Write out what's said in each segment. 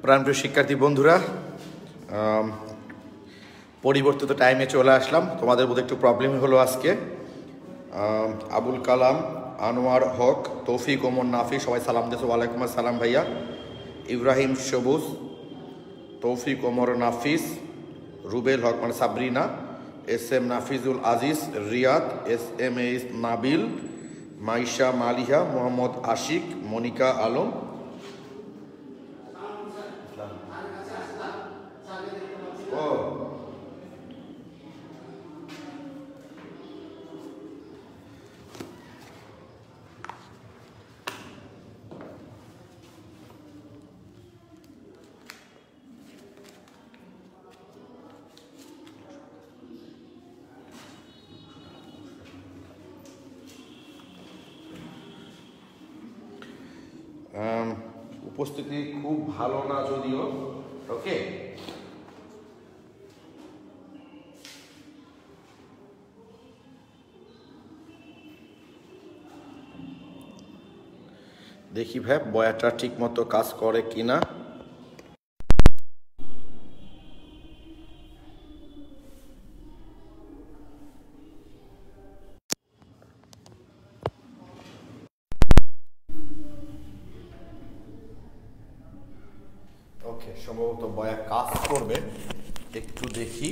প্রাণপ্রিয় শিক্ষার্থী বন্ধুরা, পরিবর্তিত টাইমে চলে আসলাম। তোমাদের মধ্যে একটু প্রবলেম হলো আজকে। আবুল কালাম, আনোয়ার হক, তৌফিক ওমর নাফি সবাই সালাম দিয়েছে। ওয়ালাইকুম আসসালাম ভাইয়া। ইব্রাহিম সবুজ, তৌফিক ওমর নাফিস, রুবেল হক মানে Sabrina, S M Nafizul Aziz, Riyad, S M S Nabil, Maisha Maliha, Mohammad Ashiq, Monika Alam, উপস্থিতি খুব ভালো না যদিও। ওকে, দেখি ভাই বয়াটা ঠিক মতো কাজ করে কিনা। ওকে, সম্ভবত বয়া কাজ করবে, একটু দেখি।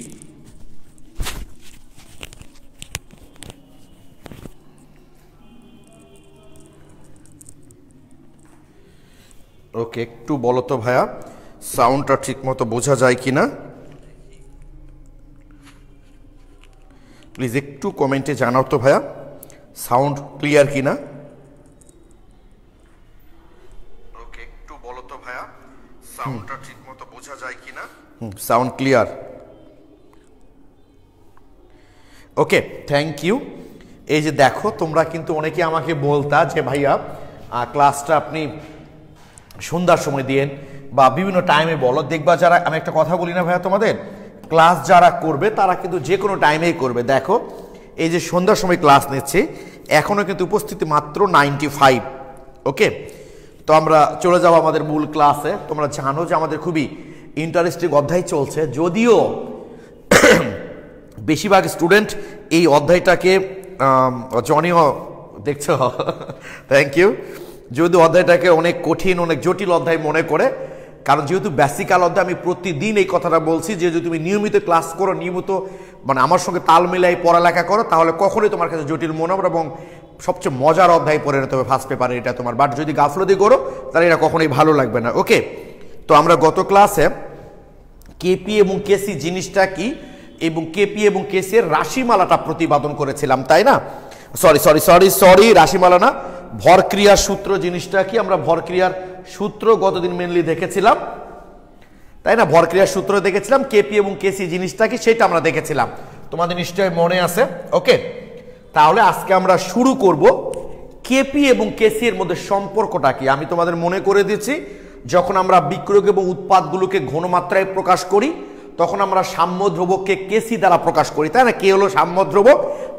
ওকে, একটু বলো তো ভাইয়া সাউন্ডটা ঠিক মতো বোঝা যায় কিনা, প্লিজ একটু কমেন্টে জানাও তো ভাইয়া সাউন্ড ক্লিয়ার কিনা। ওকে, একটু বলো তো ভাইয়া সাউন্ডটা ঠিক মতো বোঝা যায় কিনা। Sound clear. Okay, thank you. এই যে দেখো, তোমরা কিন্তু অনেকে আমাকে বলতা যে ভাইয়া ক্লাসটা আপনি সন্ধ্যার সময় দিয়েন বা বিভিন্ন টাইমে বলো। দেখবা যারা, আমি একটা কথা বলি না ভাইয়া, তোমাদের ক্লাস যারা করবে তারা কিন্তু যে কোনো টাইমেই করবে। দেখো এই যে সন্ধ্যার সময় ক্লাস নিচ্ছে, এখনও কিন্তু উপস্থিতি মাত্র 95। ওকে, তো আমরা চলে যাবো আমাদের মূল ক্লাসে। তোমরা জানো যে আমাদের খুবই ইন্টারেস্টিং অধ্যায় চলছে, যদিও বেশিরভাগ স্টুডেন্ট এই অধ্যায়টাকে জনিও দেখছো থ্যাংক ইউ, যেহেতু অধ্যায়টাকে অনেক কঠিন, অনেক জটিল অধ্যায় মনে করে। কারণ যেহেতু বেসিক্যাল অধ্যায়, আমি প্রতিদিন এই কথাটা বলছি যে যদি তুমি নিয়মিত ক্লাস করো, নিয়মিত মানে আমার সঙ্গে তাল মিলাই পড়ালেখা করো, তাহলে কখনোই তোমার কাছে জটিল মনে হবে এবং সবচেয়ে মজার অধ্যায় পড়ে নিতে হবে ফার্স্ট পেপারে এটা তোমার। বাট যদি গাফলতি করো তাহলে এটা কখনোই ভালো লাগবে না। ওকে, তো আমরা গত ক্লাসে কেপি এবং কেসি জিনিসটা কি এবং কেপি এবং কেসি এর রাশিমালাটা প্রতিপাদন করেছিলাম, তাই না? সরি, রাশিমালা না, ভরক্রিয়ার সূত্র জিনিসটা কি, আমরা ভরক্রিয়ার সূত্র গতদিন মেনলি দেখেছিলাম, তাই না? ভরক্রিয়ার সূত্র দেখেছিলাম। কেপি এবং কেসি জিনিসটা কি সেটা আমরা দেখেছিলাম, তোমাদের নিশ্চয়ই মনে আছে। ওকে, তাহলে আজকে আমরা শুরু করব কেপি এবং কেসি এর মধ্যে সম্পর্কটা কি। আমি তোমাদের মনে করে দিচ্ছি, যখন আমরা বিক্রয়ক এবং উৎপাদগুলোকে ঘনমাত্রায় প্রকাশ করি তখন আমরা সাম্যদ্রব্যকে কেসি দ্বারা প্রকাশ করি, তাই না? কে হলো সাম্যদ্রব্য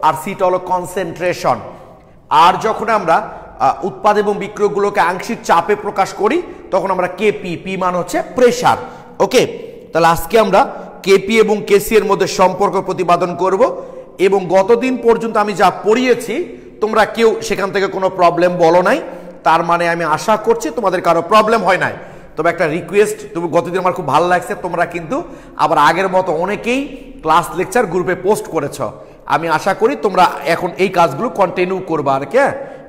আর সিটা হলো কনসেন্ট্রেশন। আর যখন আমরা উৎপাদ এবং বিক্রয়গুলোকে আংশিক চাপে প্রকাশ করি তখন আমরা কেপি, পি মান হচ্ছে প্রেসার। ওকে, তাহলে আজকে আমরা কেপি এবং কেসি এর মধ্যে সম্পর্ক প্রতিপাদন করব এবং গতদিন পর্যন্ত আমি যা পড়িয়েছি তোমরা কেউ সেখান থেকে কোনো প্রবলেম বলো নাই, তার মানে আমি আশা করছি তোমাদের কারো প্রবলেম হয় নাই। তবে একটা রিকোয়েস্ট, তুমি গতদিন আমার খুব ভালো লাগছে, তোমরা কিন্তু আবার আগের মতো অনেকেই ক্লাস লেকচার গ্রুপে পোস্ট করেছ। আমি আশা করি তোমরা এখন এই কাজগুলো কন্টিনিউ করবা আর কি।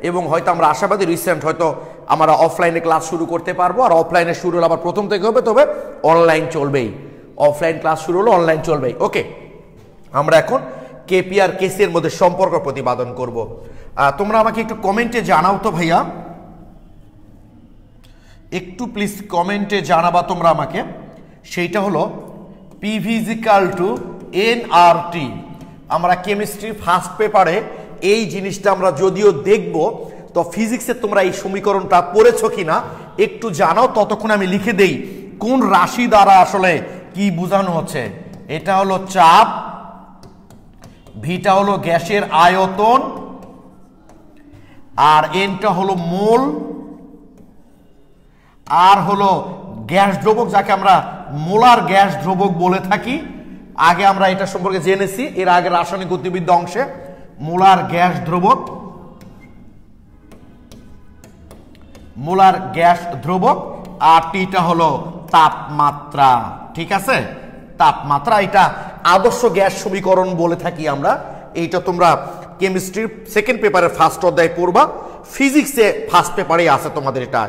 এবং হয়তো আমরা আশাবাদী রিসেন্ট হয়তো আমরা অফলাইনে ক্লাস শুরু করতে পারবো, আর অফলাইনে শুরু হলে আবার প্রথম থেকে হবে, তবে অনলাইন চলবেই। অফলাইন ক্লাস শুরু হলো, অনলাইন চলবেই। ওকে, আমরা এখন কেপি আর কেসি এর মধ্যে সম্পর্ক প্রতিপাদন করব। তোমরা আমাকে একটু কমেন্টে জানাও তো ভাইয়া, একটু প্লিজ কমেন্টে জানাবা তোমরা আমাকে। সেইটা হলো পিভি ইকুয়াল টু এনআরটি। আমরা কেমিস্ট্রি ফার্স্ট পেপারে এই জিনিসটা আমরা যদিও দেখব, তো ফিজিক্সে তোমরা এই সমীকরণটা পড়েছো কিনা একটু জানাও। ততক্ষণ আমি লিখে দেই কোন রাশি দ্বারা আসলে কি বোঝানো হচ্ছে। এটা হলো চাপ, ভিটা হলো গ্যাসের আয়তন, আর এনটা হলো মোল, আর হলো গ্যাস দ্রবক, যাকে আমরা মোলার গ্যাস দ্রবক বলে থাকি। আগে আমরা এটা সম্পর্কে জেনেছি এর আগে রাসায়নিক গতিবিদ্যা অংশে। মোলার গ্যাস দ্রবক, মোলার গ্যাস দ্রবক, আর টিটা হলো তাপমাত্রা। ঠিক আছে, তাপমাত্রা। এটা আদর্শ গ্যাস সমীকরণ বলে থাকি আমরা। এইটা তোমরা কেমিস্ট্রির সেকেন্ড পেপারের ফার্স্ট অধ্যায় পড়বা, ফিজিক্সে ফার্স্ট পেপারেই আছে তোমাদের এটা।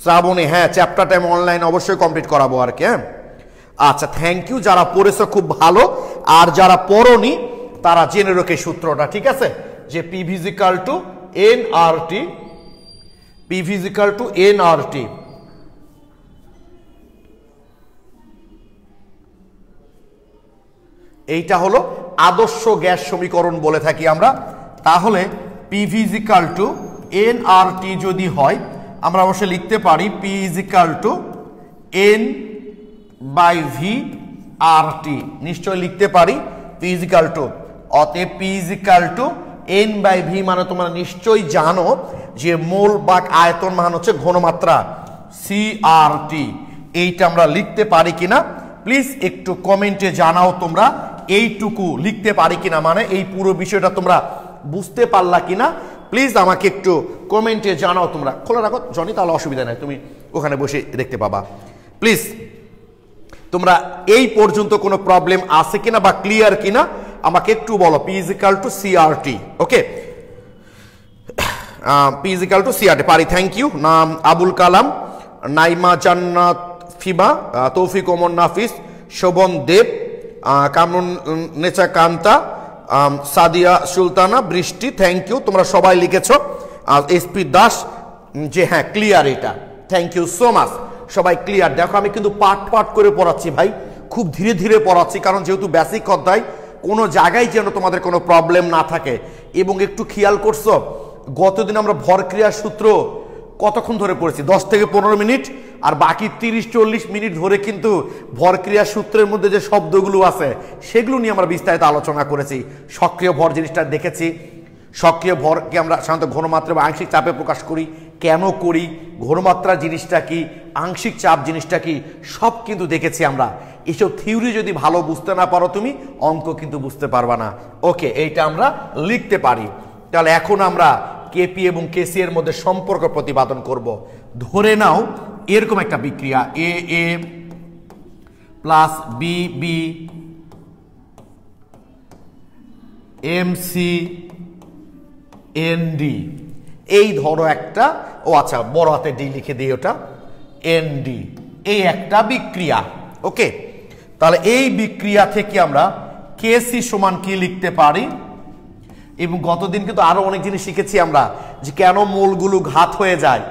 শ্রাবণী, হ্যাঁ চ্যাপ্টারটা আমি অনলাইন অবশ্যই কমপ্লিট করাবো আর কি। হ্যাঁ আচ্ছা, থ্যাংক ইউ। যারা পড়েছো খুব ভালো, আর যারা পড়োনি তারা জেনে রেখে সূত্রটা। ঠিক আছে, যে P V equal to n R T, P V equal to n R T. এইটা হলো আদর্শ গ্যাস সমীকরণ বলে থাকি আমরা। তাহলে P V equal to n R T যদি হয়, আমরা অবশ্যই লিখতে পারি P equal to n by V R T. নিশ্চয়ই লিখতে পারি পি ইজিক্যাল টু, অতএব P equal to n by V মানে তোমরা নিশ্চয়ই জানো যে মোল বা আয়তন মান হচ্ছে ঘনমাত্রা সি আর টি। এইটা আমরা লিখতে পারি কিনা প্লিজ একটু কমেন্টে জানাও তোমরা। এইটুকু লিখতে পারি কিনা মানে এই পুরো বিষয়টা তোমরা বুঝতে পারলা কিনা প্লিজ আমাকে একটু কমেন্টে জানাও তোমরা। খোলা রাখো জনি, তাহলে অসুবিধা নাই, তুমি ওখানে বসে দেখতে পাবা। প্লিজ তোমরা এই পর্যন্ত কোনো প্রবলেম আছে কিনা বা ক্লিয়ার কিনা আমাকে একটু বলো। P equal to CRT, okay, P equal to CRT পারি। Thank you. নাম আবুল কালাম, নাইমা জান্নাত ফিমা, তৌফিক ওমর নাফিস, শোভন দেব, কামরুন নেচা কান্তা, সাদিয়া সুলতানা, বৃষ্টি, থ্যাংক ইউ। তোমরা সবাই লিখেছ। এসপি দাস, যে হ্যাঁ ক্লিয়ার এটা, থ্যাংক ইউ সো মাচ। সবাই ক্লিয়ার। দেখো আমি কিন্তু পাঠ পাঠ করে পড়াচ্ছি ভাই, খুব ধীরে ধীরে পড়াচ্ছি, কারণ যেহেতু বেসিক অধ্যায় কোনো জায়গায় যেন তোমাদের কোনো প্রবলেম না থাকে। এবং একটু খেয়াল করছো গতদিন আমরা ভরক্রিয়ার সূত্র কতক্ষণ ধরে পড়েছি? 10 থেকে 15 মিনিট, আর বাকি 30-40 মিনিট ধরে কিন্তু ভরক্রিয়া সূত্রের মধ্যে যে শব্দগুলো আছে সেগুলো নিয়ে আমরা বিস্তারিত আলোচনা করেছি। সক্রিয় ভর জিনিসটা দেখেছি, সক্রিয় ভরকে আমরা সাধারণত ঘনমাত্রা বা আংশিক চাপে প্রকাশ করি, কেন করি, ঘনমাত্রা জিনিসটা কি, আংশিক চাপ জিনিসটা কি, সব কিন্তু দেখেছি আমরা। এসব থিওরি যদি ভালো বুঝতে না পারো তুমি, অঙ্ক কিন্তু বুঝতে পারবা না। ওকে, এইটা আমরা লিখতে পারি। তাহলে এখন আমরা কেপি এবং কেসি এর মধ্যে সম্পর্ক প্রতিপাদন করব। ধরে নাও এরকম একটা বিক্রিয়া, a A plus b B m C n D. এই ধরো একটা, ও আচ্ছা বড় হাতে ডি লিখে দিই, ওটা এন ডি। এই একটা বিক্রিয়া, ওকে। তাহলে এই বিক্রিয়া থেকে আমরা কেসি সমান কি লিখতে পারি? এবং গতদিন কিন্তু আরো অনেক জিনিস শিখেছি আমরা, যে কেন মোলগুলো ঘাত হয়ে যায়।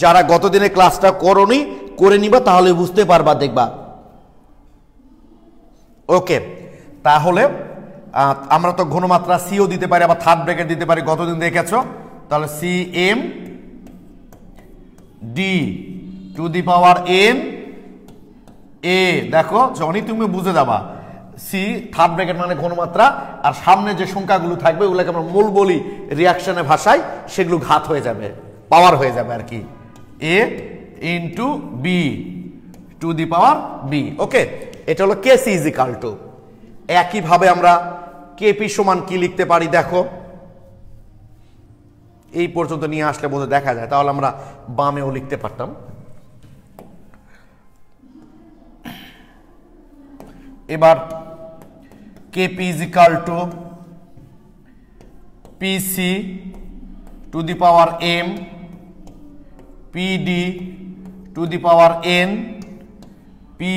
যারা গতদিনে ক্লাসটা করোনি, করে নিবা, তাহলে বুঝতে পারবা, দেখবা। ওকে, তাহলে আমরা তো ঘনমাত্রা সিও দিতে পারি, আবার থার্ড ব্র্যাকেট দিতে পারি, গতদিন দেখেছো। তাহলে C M D to the power N A. দেখো জনি তুমি বুঝে যাবা, সি থার্ড ব্র্যাকেট মানে ঘনমাত্রা, আর সামনে যে সংখ্যাগুলো থাকবে ওগুলোকে আমরা মোল বলি রিয়াকশনের ভাষায়, সেগুলো ঘাত হয়ে যাবে, পাওয়ার হয়ে যাবে আর কি, A into B to the power B. Okay, এটা হলো কেসি ইজিক্যাল টু। একইভাবে আমরা কেপি সমান কি লিখতে পারি? দেখো এই পর্যন্ত নিয়ে আসলে বোধহয় দেখা যায়, তাহলে আমরা বামেও লিখতে পারতাম। এবার KP equal to PC to the power M PD to the power N P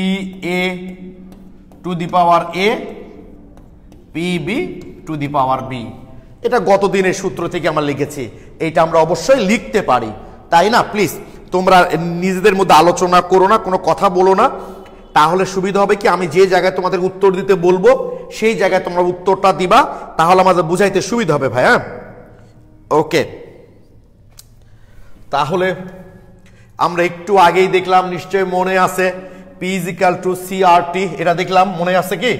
A to the power A PB to the power B. এটা গত দিনের সূত্র থেকে আমরা লিখেছি, এইটা আমরা অবশ্যই লিখতে পারি, তাই না? প্লিজ তোমরা নিজেদের মধ্যে আলোচনা করো না, কোনো কথা বলো না, তাহলে সুবিধা হবে কি, আমি যে জায়গায় তোমাদের উত্তর দিতে বলবো সেই জায়গায় তোমরা উত্তরটা দিবা, তাহলে আমাদের বুঝাইতে সুবিধা হবে ভাই। হ্যাঁ, ওকে। তাহলে আমরা একটু আগেই দেখলাম, নিশ্চয়ই মনে আছে, পি ইজিক্যাল টু সিআরটি, এটা দেখলাম, মনে আছে কি?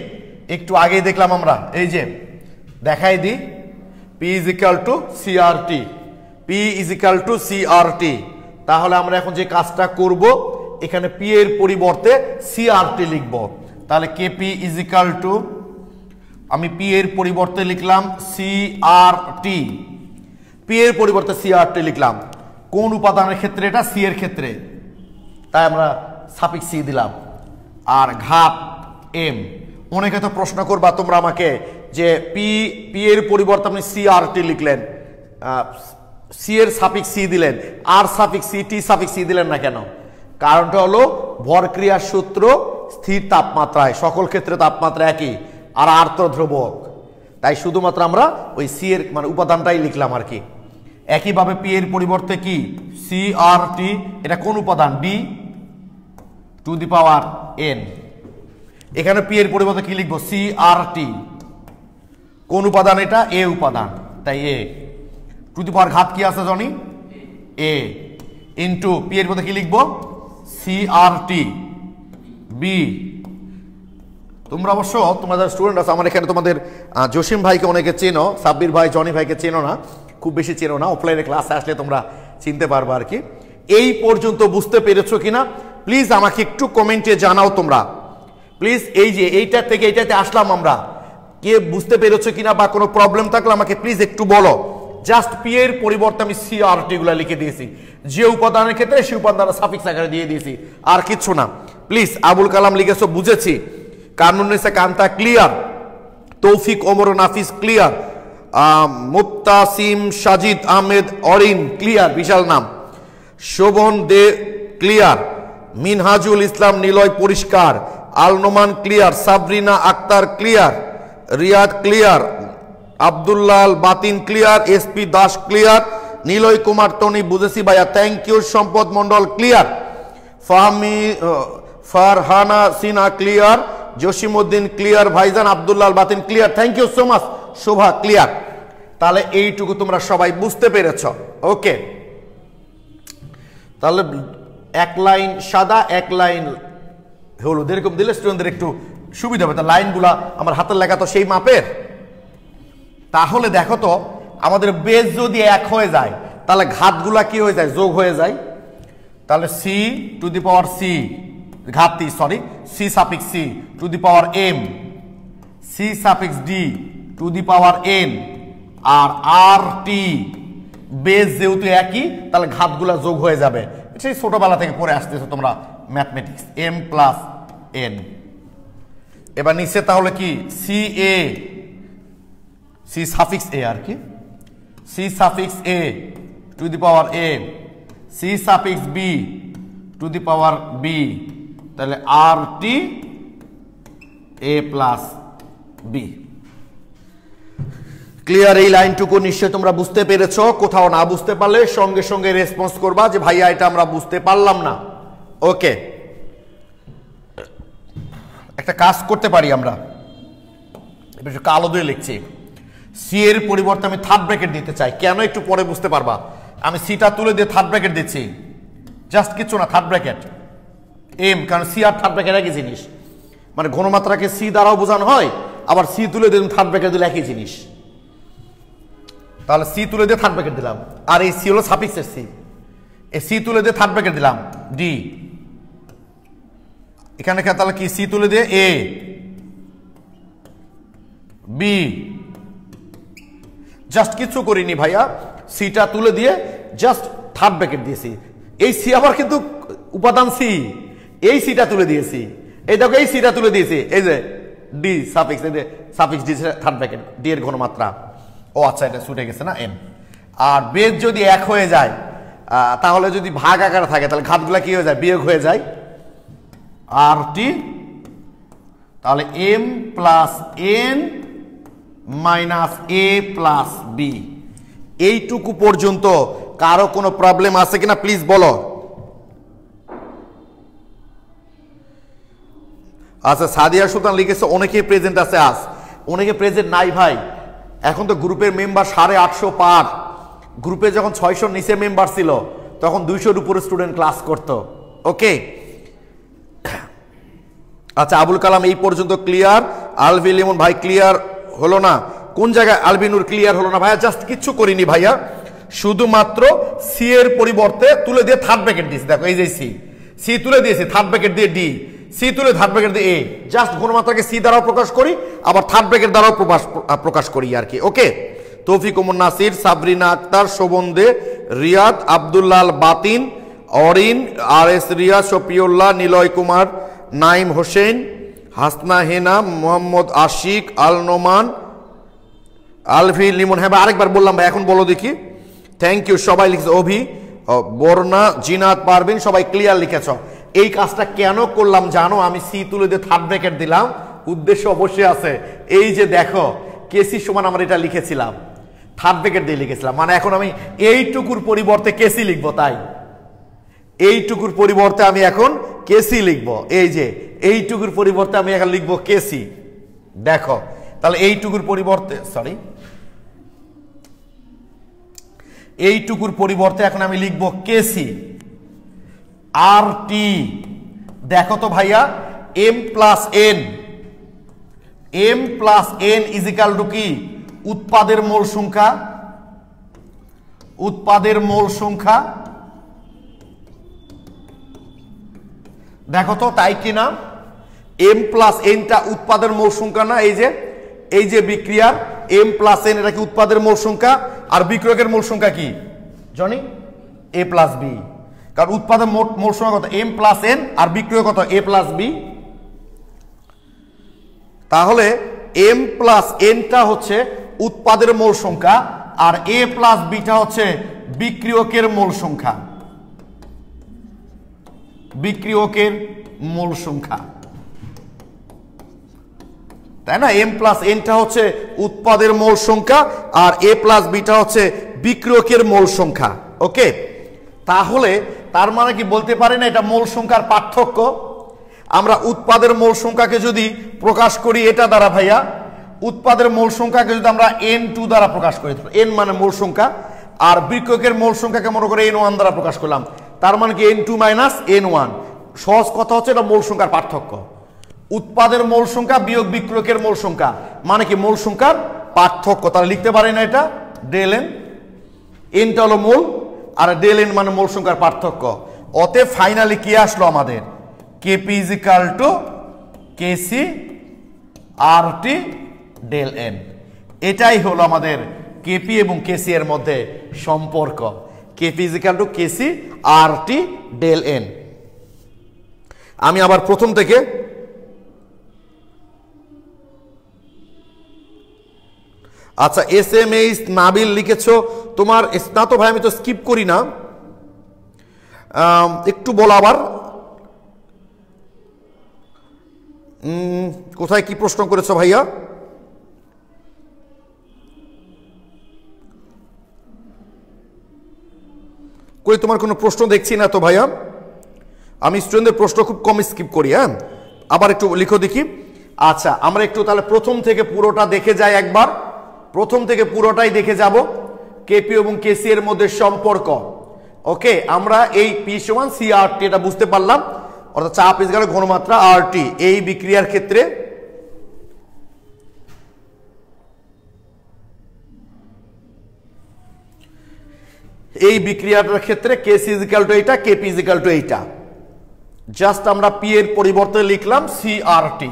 একটু আগেই দেখলাম আমরা, এই যে দেখাই দিই, P equal to CRT, P equal to CRT. তাহলে আমরা এখন যে কাজটা করব, এখানে পি এর পরিবর্তে সিআরটি লিখব। তাহলে কেপি ইজ ইকাল টু, আমি পি এর পরিবর্তে লিখলাম সিআরটি, পি এর পরিবর্তে সিআরটি লিখলাম। কোন উপাদানের ক্ষেত্রে? এটা সি এর ক্ষেত্রে, তাই আমরা সাফিক্স সি দিলাম। আর ঘাত এম। অনেকে তো প্রশ্ন করবা তোমরা আমাকে যে পি এর পরিবর্তে আপনি সিআরটি লিখলেন, সি এর সাফিক্স সি দিলেন, আর সাফিক্স সি, টি সাফিক্স সি দিলেন না কেন? কারণটা হলো ভর ক্রিয়ার সূত্র স্থির তাপমাত্রায়, সকল ক্ষেত্রে তাপমাত্রা একই, আর আর্দ্র ধ্রুবক, তাই শুধুমাত্র আমরা ওই সি এর মানে উপাদানটাই লিখলাম আর কি। একইভাবে পি এর পরিবর্তে কি সিআরটি, এটা কোন উপাদান? D to the power N. এখানে পি এর পরিবর্তে কি লিখবো? সিআরটি। কোন উপাদান এটা? এ উপাদান, তাই এ টু দি পাওয়ার ঘাত কি আছে জানি? এ ইন্টু পি এর পরিবর্তে কি লিখবো? CRT B. তোমরা অবশ্য তোমাদের স্টুডেন্ট আছে, আমার এখানে তোমাদের জসিম ভাইকে অনেকে চেনো, সাব্বির ভাই, জনি ভাইকে চেনো না, খুব বেশি চেনো না, অফলাইনে ক্লাসে আসলে তোমরা চিনতে পারবে আর কি। এই পর্যন্ত বুঝতে পেরেছো কিনা প্লিজ আমাকে একটু কমেন্টে জানাও তোমরা প্লিজ। এই যে এইটা থেকে এইটাতে আসলাম আমরা, কে বুঝতে পেরেছো কিনা বা কোনো প্রবলেম থাকলে আমাকে প্লিজ একটু বলো। জাস্ট পি এর পরিবর্তে আমি সিআরটি গুলা লিখে দিয়েছি, যে উপাদানের ক্ষেত্রে সেই উপাদানের সাফিক্স আকারে দিয়ে দিয়েছি, আর কিছু না। প্লিজ আবুল কালাম লিখেছো, বুঝেছি। কানুন্নেসা Kanta clear, Taufiq Omar Nafis clear, Muktasim Sajid Ahmed Orin clear, বিশাল নাম, শোভন দে ক্লিয়ার, মিনহাজুল ইসলাম নিলয় পরিষ্কার, Al Noman clear, Sabrina Akter clear, Riyad clear, Abdullah Batin clear, SP Das clear, Niloy Kumar Tony বুঝেছি ভাইয়া, thank you. Sampad Mondal clear, Fahmi Farhana Sinha clear, Jasimuddin clear, ভাইজান Abdullah Batin clear, thank you so much. Shobha clear. তাহলে এইটুকু তোমরা সবাই বুঝতে পেরেছ, ওকে। তাহলে এক লাইন সাদা, এক লাইন হলুদ, এরকম দিলে স্টুডেন্টদের একটু সুবিধা হবে। তা লাইনগুলা আমার হাতের লেখা তো সেই মাপের। তাহলে দেখো তো, আমাদের বেস যদি এক হয়ে যায় তাহলে ঘাতগুলা কি হয়ে যায়? যোগ হয়ে যায়। তাহলে C to the power C, ঘাতটি sorry, C suffix C to the power M, C suffix D to the power N, আর আর টি বেস যেহেতু একই তাহলে ঘাতগুলা যোগ হয়ে যাবে। সেই ছোটবেলা থেকে পড়ে আসতেছো তোমরা ম্যাথমেটিক্স, এম প্লাস এন। এবার নিচে তাহলে কি C A, C suffix A আর কি, C suffix A to the power A, C suffix B to the power B, তাহলে R T A plus B. Clear? এই লাইনটুকু নিশ্চয় তোমরা বুঝতে পেরেছো। কোথাও না বুঝতে পারলে সঙ্গে সঙ্গে রেসপন্স করবা যে ভাইয়া এটা আমরা বুঝতে পারলাম না, ওকে। একটা কাজ করতে পারি আমরা, কালো দিয়ে লিখছি, সি এর পরিবর্তে আমি থার্ড ব্র্যাকেট দিতে চাই। কেন একটু পরে বুঝতে পারবা। আমি সিটা তুলে দিয়ে থার্ড ব্র্যাকেট দিচ্ছি, জাস্ট কিছু না, থার্ড ব্র্যাকেট এম, কারণ সি আর থার্ড ব্র্যাকেট একই জিনিস, মানে ঘনমাত্রাকে সি দ্বারাও বোঝানো হয়, আবার সি তুলে দিয়ে থার্ড ব্র্যাকেট দিলে একই জিনিস। তাহলে সি তুলে দিয়ে থার্ড ব্র্যাকেট দিলাম, আর এই সি হলো সাফিক্সের সি, এই সি তুলে দিয়ে থার্ড ব্র্যাকেট দিলাম ডি, এখানে তাহলে কি সি তুলে দিয়ে এ বি, জাস্ট কিছু করিনি ভাইয়া, সিটা তুলে দিয়ে জাস্ট থার্ড ব্র্যাকেট দিয়েছি। এই সি আবার কিন্তু উপাদান সি, এই সিটা তুলে দিয়েছি, এই দেখো এই সিটা তুলে দিয়েছি, এই যে ডি সাফিক্স, এই যে suffix D third bracket, D এর ঘনমাত্রা। ও আচ্ছা, এটা ছুটে গেছে না এম। আর বেস যদি এক হয়ে যায় তাহলে যদি ভাগ আকারে থাকে তাহলে ঘাতগুলা কি হয়ে যায়? বিয়োগ হয়ে যায়। আর টি তাহলে এম প্লাস এন মাইনাস এ প্লাস বি। এইটুকু পর্যন্ত কারো কোনো প্রবলেম আছে কিনা প্লিজ বলো। আচ্ছা, সাদিয়া সুলতান লিখেছে অনেকেই প্রেজেন্ট আছে, আজ অনেকে প্রেজেন্ট নাই ভাই। এখন তো গ্রুপের মেম্বার 850 পার। গ্রুপে যখন 600 নিচে মেম্বার ছিল তখন 200-র উপরে স্টুডেন্ট ক্লাস করতো, ওকে। আচ্ছা, আবুল কালাম এই পর্যন্ত ক্লিয়ার। আলভি লিমন ভাই ক্লিয়ার হলো না, কোন জায়গায় আলবিনুর ক্লিয়ার হলো না ভাইয়া? জাস্ট কিচ্ছু করিনি ভাইয়া, শুধুমাত্র সি এর পরিবর্তে তুলে দিয়ে থার্ড ব্র্যাকেট দিয়েছি। দেখো এই যে সি তুলে দিয়েছি, থার্ড ব্র্যাকেট দিয়ে ডি, সি তুলে থার্ড ব্র্যাকেট দিয়ে এ, জাস্ট ঘনমাত্রাকে সি দ্বারাও প্রকাশ করি, আবার থার্ড ব্র্যাকেট দ্বারাও প্রকাশ করি আর কি। ওকে, তৌফিক ওমর নাসির, সাবরিনা আক্তার, শোভন দে, রিয়াদ, আব্দুল্লাহ বাতিন, অরিন, আর এস রিয়া, শফিউল্লাহ, নিলয় কুমার, নাইম হোসেন, হাসনা হেনা, মোহাম্মদ আশিক, আল নোমান, আলফি লিমন। হ্যাঁ ভাই আরেকবার বললাম ভাই, এখন বলো দেখি। থ্যাংক ইউ সবাই লিখেছে, অভি, বর্ণা, জিনাত, পারবিন, সবাই ক্লিয়ার লিখেছ। এই কাজটা কেন করলাম জানো? আমি সি তুলে দিয়ে থার্ড ব্র্যাকেট দিলাম, উদ্দেশ্য অবশ্যই আছে। এই যে দেখো কেসি সমান আমরা এটা লিখেছিলাম, থার্ড ব্র্যাকেট দিয়ে লিখেছিলাম, মানে এখন আমি এইটুকুর পরিবর্তে কেসি লিখবো, তাই এইটুকুর পরিবর্তে আমি এখন কেসি লিখবো। এই যে এইটুকুর পরিবর্তে আমি এখন লিখবো কেসি। দেখো তাহলে এইটুকুর পরিবর্তে, সরি, এইটুকুর পরিবর্তে এখন আমি লিখবো কেসি আর টি। দেখো তো ভাইয়া, M plus N, M plus N is equal to কি? উৎপাদের মোল সংখ্যা, উৎপাদের মোল সংখ্যা। দেখো তো তাই কিনা? এম প্লাস এনটা উৎপাদের মোল সংখ্যা না? এই যে বিক্রিয়ার এম প্লাস এন, এটা কি উৎপাদের মোল সংখ্যা? আর বিক্রিয়কের মোল সংখ্যা কি জানি? এ প্লাস বি। কারণ উৎপাদের মোল সংখ্যা কত? এম প্লাস এন, আর বিক্রিয়ক কত? এ প্লাস বি। তাহলে এম প্লাস এনটা হচ্ছে উৎপাদের মোল সংখ্যা, আর এ প্লাস বিটা হচ্ছে বিক্রিয়কের মোল সংখ্যা, বিক্রিয়কের মোল সংখ্যা, তাই না? এম প্লাস এনটা হচ্ছে উৎপাদের মোল সংখ্যা, আর এ প্লাস বিটা হচ্ছে বিক্রিয়কের মোল সংখ্যা। ওকে, তাহলে তার মানে কি বলতে পারি না এটা মোল সংখ্যার পার্থক্য? আমরা উৎপাদের মোল সংখ্যাকে যদি প্রকাশ করি এটা দ্বারা ভাইয়া, উৎপাদের মোল সংখ্যাকে যদি আমরা N2 দ্বারা প্রকাশ করি, N মানে মোল সংখ্যা, আর বিক্রিয়কের মোল সংখ্যাকে মনে করে N1 দ্বারা প্রকাশ করলাম, তার মানে কি N2 মাইনাস N1। সহজ কথা হচ্ছে এটা মোল সংখ্যার পার্থক্য। উৎপাদের মোল সংখ্যা বিয়োগ বিক্রিয়কের মোল সংখ্যা মানে কি? মোল সংখ্যার পার্থক্য। তাহলে লিখতে পারি না এটা ডেল এন, এনটা হলো মোল, আর ডেল এন মানে মোল সংখ্যার পার্থক্য। অতএব ফাইনালি কি আসলো আমাদের? KP is equal to KC R T del N. এটাই হলো আমাদের কেপি এবং কেসি এর মধ্যে সম্পর্ক। KP is equal to KC R T del N. আমি আবার প্রথম থেকে, আচ্ছা এস এম এইচ নাবিল লিখেছো তোমার স্নাত ভাই, আমি তো স্কিপ করি না, একটু বলো আবার কোথায় কি প্রশ্ন করেছো ভাইয়া? কই তোমার কোনো প্রশ্ন দেখছি না তো ভাইয়া। আমি স্টুডেন্টদের প্রশ্ন খুব কম স্কিপ করি। হ্যাঁ, আবার একটু লিখো দেখি। আচ্ছা আমরা একটু তাহলে প্রথম থেকে পুরোটা দেখে যাই একবার, প্রথম থেকে পুরোটাই দেখে যাব কেপি এবং কেসি এর মধ্যে সম্পর্ক। ওকে, আমরা এই পি সমান সি আর টি এটা বুঝতে পারলাম, অর্থাৎ চাপ ইজ ইকুয়াল টু ঘনমাত্রা আর টি। এই বিক্রিয়ার ক্ষেত্রে কেসি ইজ ইকুয়াল টু এইটা, কেপি ইজ ইকুয়াল টু এইটা। জাস্ট আমরা পি এর পরিবর্তে লিখলাম সি আর টি।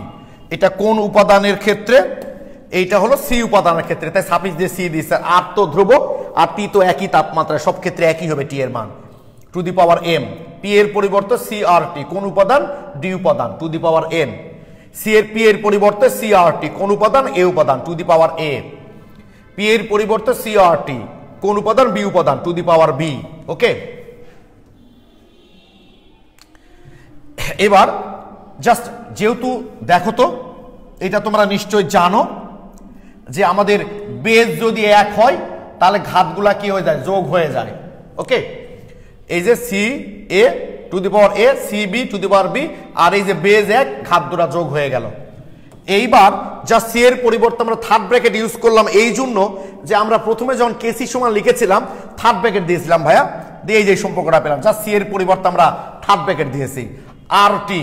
এটা কোন উপাদানের ক্ষেত্রে? এইটা হলো সি উপাদানের ক্ষেত্রে, তাই সাফিক্স দিয়ে সি দিচ্ছে। আর তো ধ্রুবক, আর টি তো একই তাপমাত্রায়, সব ক্ষেত্রে একই হবে টি এর মান, to the power M. P এর পরিবর্তে সি আর টি, কোন উপাদান? ডি উপাদান, to the power N. C এর পি এর পরিবর্তে সি আর টি, কোন উপাদান? এ উপাদান, to the power A. P এর পরিবর্তে সি আর টি, কোন উপাদান? বি উপাদান, টু দি পাওয়ার বি। ওকে, এবার জাস্ট যেহেতু দেখো তো, এটা তোমরা নিশ্চয় জানো যে আমাদের বেজ যদি এক হয় তাহলে ঘাতগুলা কি হয়ে যায়? যোগ হয়ে যায়। ওকে, এই যে C A to the power A, C B to the power B, আর এই যে বেজ এক, ঘাত দুটা যোগ হয়ে গেল। এইবার যা সি এর পরিবর্তে আমরা থার্ড ব্র্যাকেট ইউজ করলাম এই জন্য যে আমরা প্রথমে যখন কেসি সমান লিখেছিলাম থার্ড ব্র্যাকেট দিয়েছিলাম ভাইয়া, দিয়ে এই যে সম্পর্কটা পেলাম। যা সি এর পরিবর্তে আমরা থার্ড ব্র্যাকেট দিয়েছি। আর টি,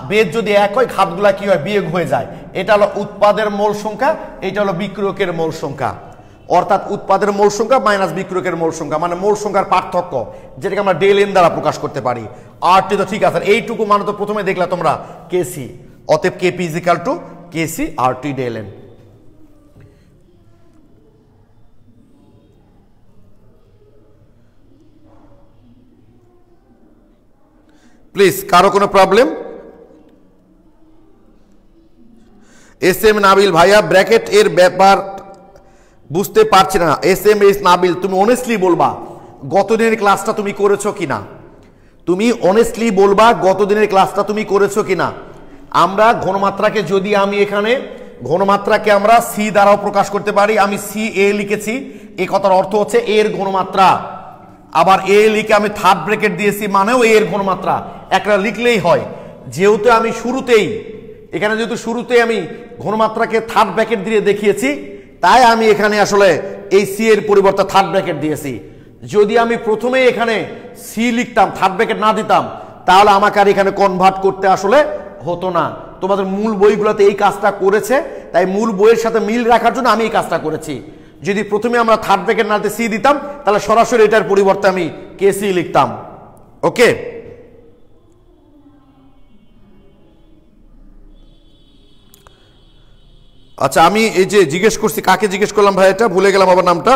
বেদ যদি এক হয় ঘাতগুলা কি হয়? বিয়োগ হয়ে যায়। এটা হলো উৎপাদের মোল সংখ্যা, এটা হলো বিক্রিয়কের মোল সংখ্যা। অর্থাৎ উৎপাদের মোল সংখ্যা মাইনাস বিক্রয়কের মোল সংখ্যা, মানে মোল সংখ্যার পার্থক্য, যেটাকে আমরা ডেল এন দ্বারা প্রকাশ করতে পারি। আরটি তো ঠিক আছে, এইটুকু মানে তো প্রথমে দেখলা তোমরা কেসি, অতএব KP is equal to KC R T del N. Please কারো কোনো প্রবলেম? এস এম নাবিল ভাইয়া ব্র্যাকেট এর ব্যাপার বুঝতে পারছি না। এস এম এস নাবিল, তুমি অনেস্টলি বলবা গতদিনের ক্লাসটা তুমি করেছো কিনা, তুমি অনেস্টলি বলবা গতদিনের ক্লাসটা তুমি করেছো কিনা। আমরা ঘনমাত্রাকে যদি আমি এখানে ঘনমাত্রাকে আমরা সি দ্বারাও প্রকাশ করতে পারি, আমি সি এ লিখেছি, এই কথার অর্থ হচ্ছে এর ঘনমাত্রা, আবার এ লিখে আমি থার্ড ব্র্যাকেট দিয়েছি মানেও এর ঘনমাত্রা, একটা লিখলেই হয়। যেহেতু আমি শুরুতেই এখানে যেহেতু শুরুতেই আমি ঘনমাত্রাকে থার্ড ব্র্যাকেট দিয়ে দেখিয়েছি, তাই আমি এখানে আসলে এই সি এর পরিবর্তে থার্ড ব্র্যাকেট দিয়েছি। যদি আমি প্রথমেই এখানে সি লিখতাম, থার্ড ব্র্যাকেট না দিতাম, তাহলে আমাকে আর এখানে কনভার্ট করতে আসলে হতো না। তোমাদের মূল বইগুলোতে এই কাজটা করেছে, তাই মূল বইয়ের সাথে মিল রাখার জন্য আমি এই কাজটা করেছি। যদি প্রথমে আমরা থার্ড ব্র্যাকেট না দিয়ে সি দিতাম, তাহলে সরাসরি এটার পরিবর্তে আমি কেসি লিখতাম। ওকে, আচ্ছা আমি এই যে জিজ্ঞেস করছি, কাকে জিজ্ঞেস করলাম ভাই, এটা ভুলে গেলাম আবার নামটা।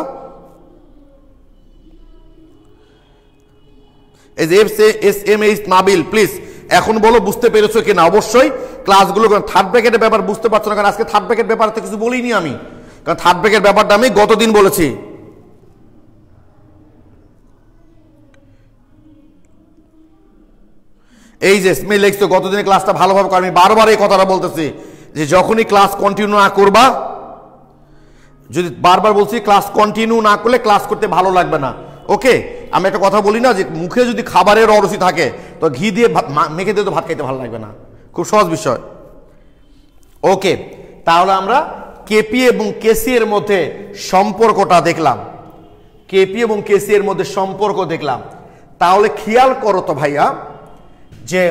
এই যে S M H Nabil, please এখন বলো বুঝতে পেরেছো কিনা। অবশ্যই ক্লাসগুলো থার্ড ব্র্যাকেটের ব্যাপার বুঝতে পারছো না, কারণ আজকে থার্ড ব্র্যাকেট ব্যাপারে কিছু বলিনি আমি, কারণ থার্ড ব্র্যাকেট ব্যাপারটা আমি গতদিন বলেছি। এই যে স্মেল লিখছো গতদিনের ক্লাসটা ভালোভাবে করো, আমি বারবার এই কথাটা বলতেছি যে যখনই ক্লাস কন্টিনিউ না করবা, যদি বারবার বলছি ক্লাস কন্টিনিউ না করলে ক্লাস করতে ভালো লাগবে না। ওকে, আমি একটা কথা বলি না যে মুখে যদি খাবারের অরুচি থাকে তো ঘি দিয়ে মেখে দিয়ে তো ভাত খাইতে ভালো লাগবে না, খুব সহজ বিষয়। ওকে, তাহলে আমরা কেপি এবং কেসি এর মধ্যে সম্পর্কটা দেখলাম, কেপি এবং কেসি এর মধ্যে সম্পর্ক দেখলাম। তাহলে খেয়াল করো তো ভাইয়া, যে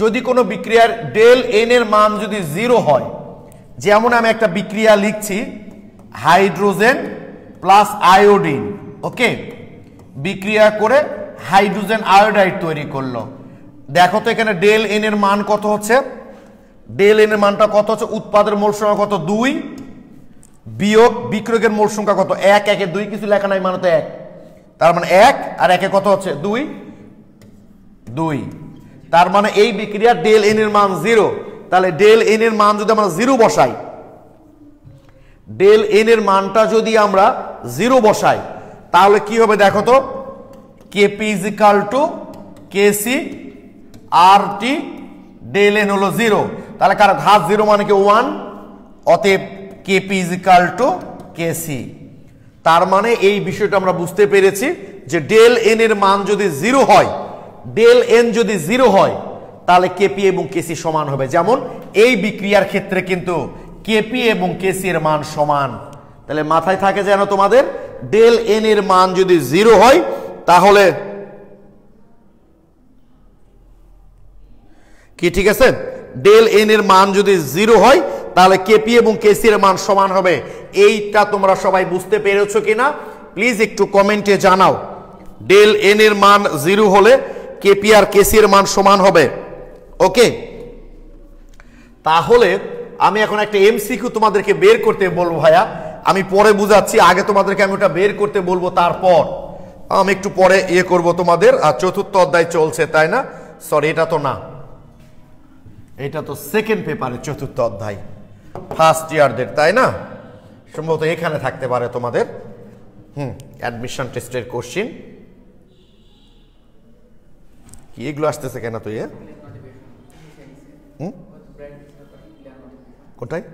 যদি কোনো বিক্রিয়ার ডেল এন এর মান যদি 0 হয়, যেমন আমি একটা বিক্রিয়া লিখছি হাইড্রোজেন প্লাস আয়োডিন, ওকে, বিক্রিয়া করে হাইড্রোজেন আয়োডাইড তৈরি করলো। দেখো তো এখানে ডেল এন এর মান কত হচ্ছে, ডেল এন এর মানটা কত হচ্ছে, উৎপাদের মোল সংখ্যা কত 2 বিয়োগ বিক্রয়কের মোল সংখ্যা কত 1, 1 এ 2 কিছু লেখা নাই, মানে তো 1, তার মানে 1 আর 1 এ কত হচ্ছে 2, 2, তার মানে এই বিক্রিয়ার ডেল এন এর মান 0। তাহলে ডেল এন এর মান যদি আমরা 0 বসাই, ডেল এন এর মানটা যদি আমরা 0 বসাই, তাহলে কি হবে দেখো তো, KP is equal to KC R T del N হলো 0, তাহলে কার ঘাত 0 মানে কি 1, অতএব KP is equal to KC. তার মানে এই বিষয়টা আমরা বুঝতে পেরেছি যে ডেল এন এর মান যদি 0 হয়, ডেল এন যদি 0 হয়, তাহলে কেপি এবং কেসি সমান হবে। যেমন এই বিক্রিয়ার ক্ষেত্রে কিন্তু কেপি এবং কেসি এর মান সমান। তাহলে মাথায় থাকে যেন তোমাদের, ডেল এন এর মান যদি 0 হয়, তাহলে কি ঠিক আছে, ডেল এন এর মান যদি 0 হয়, তাহলে কেপি এবং কেসি এর মান সমান হবে। এইটা তোমরা সবাই বুঝতে পেরেছো কিনা প্লিজ একটু কমেন্টে জানাও। ডেল এন এর মান 0 হলে কেপি আর কেসি এর মান সমান হবে। ওকে, তাহলে আমি এখন একটা এমসিকিউ তোমাদেরকে বের করতে বলবো ভাইয়া, আমি পরে বুঝাচ্ছি, আগে তোমাদেরকে আমি ওটা বের করতে বলবো, তারপর আমি একটু পরে ইয়ে করব তোমাদের। আর চতুর্থ অধ্যায় চলছে তাই না, সরি এটা তো না, এটা তো সেকেন্ড পেপারের চতুর্থ অধ্যায় ফার্স্ট ইয়ারদের, তাই না, সম্ভবত এখানে থাকতে পারে তোমাদের অ্যাডমিশন টেস্টের কোশ্চিন। কি এগুলো আসতেছে কেন তুই? কোথায়?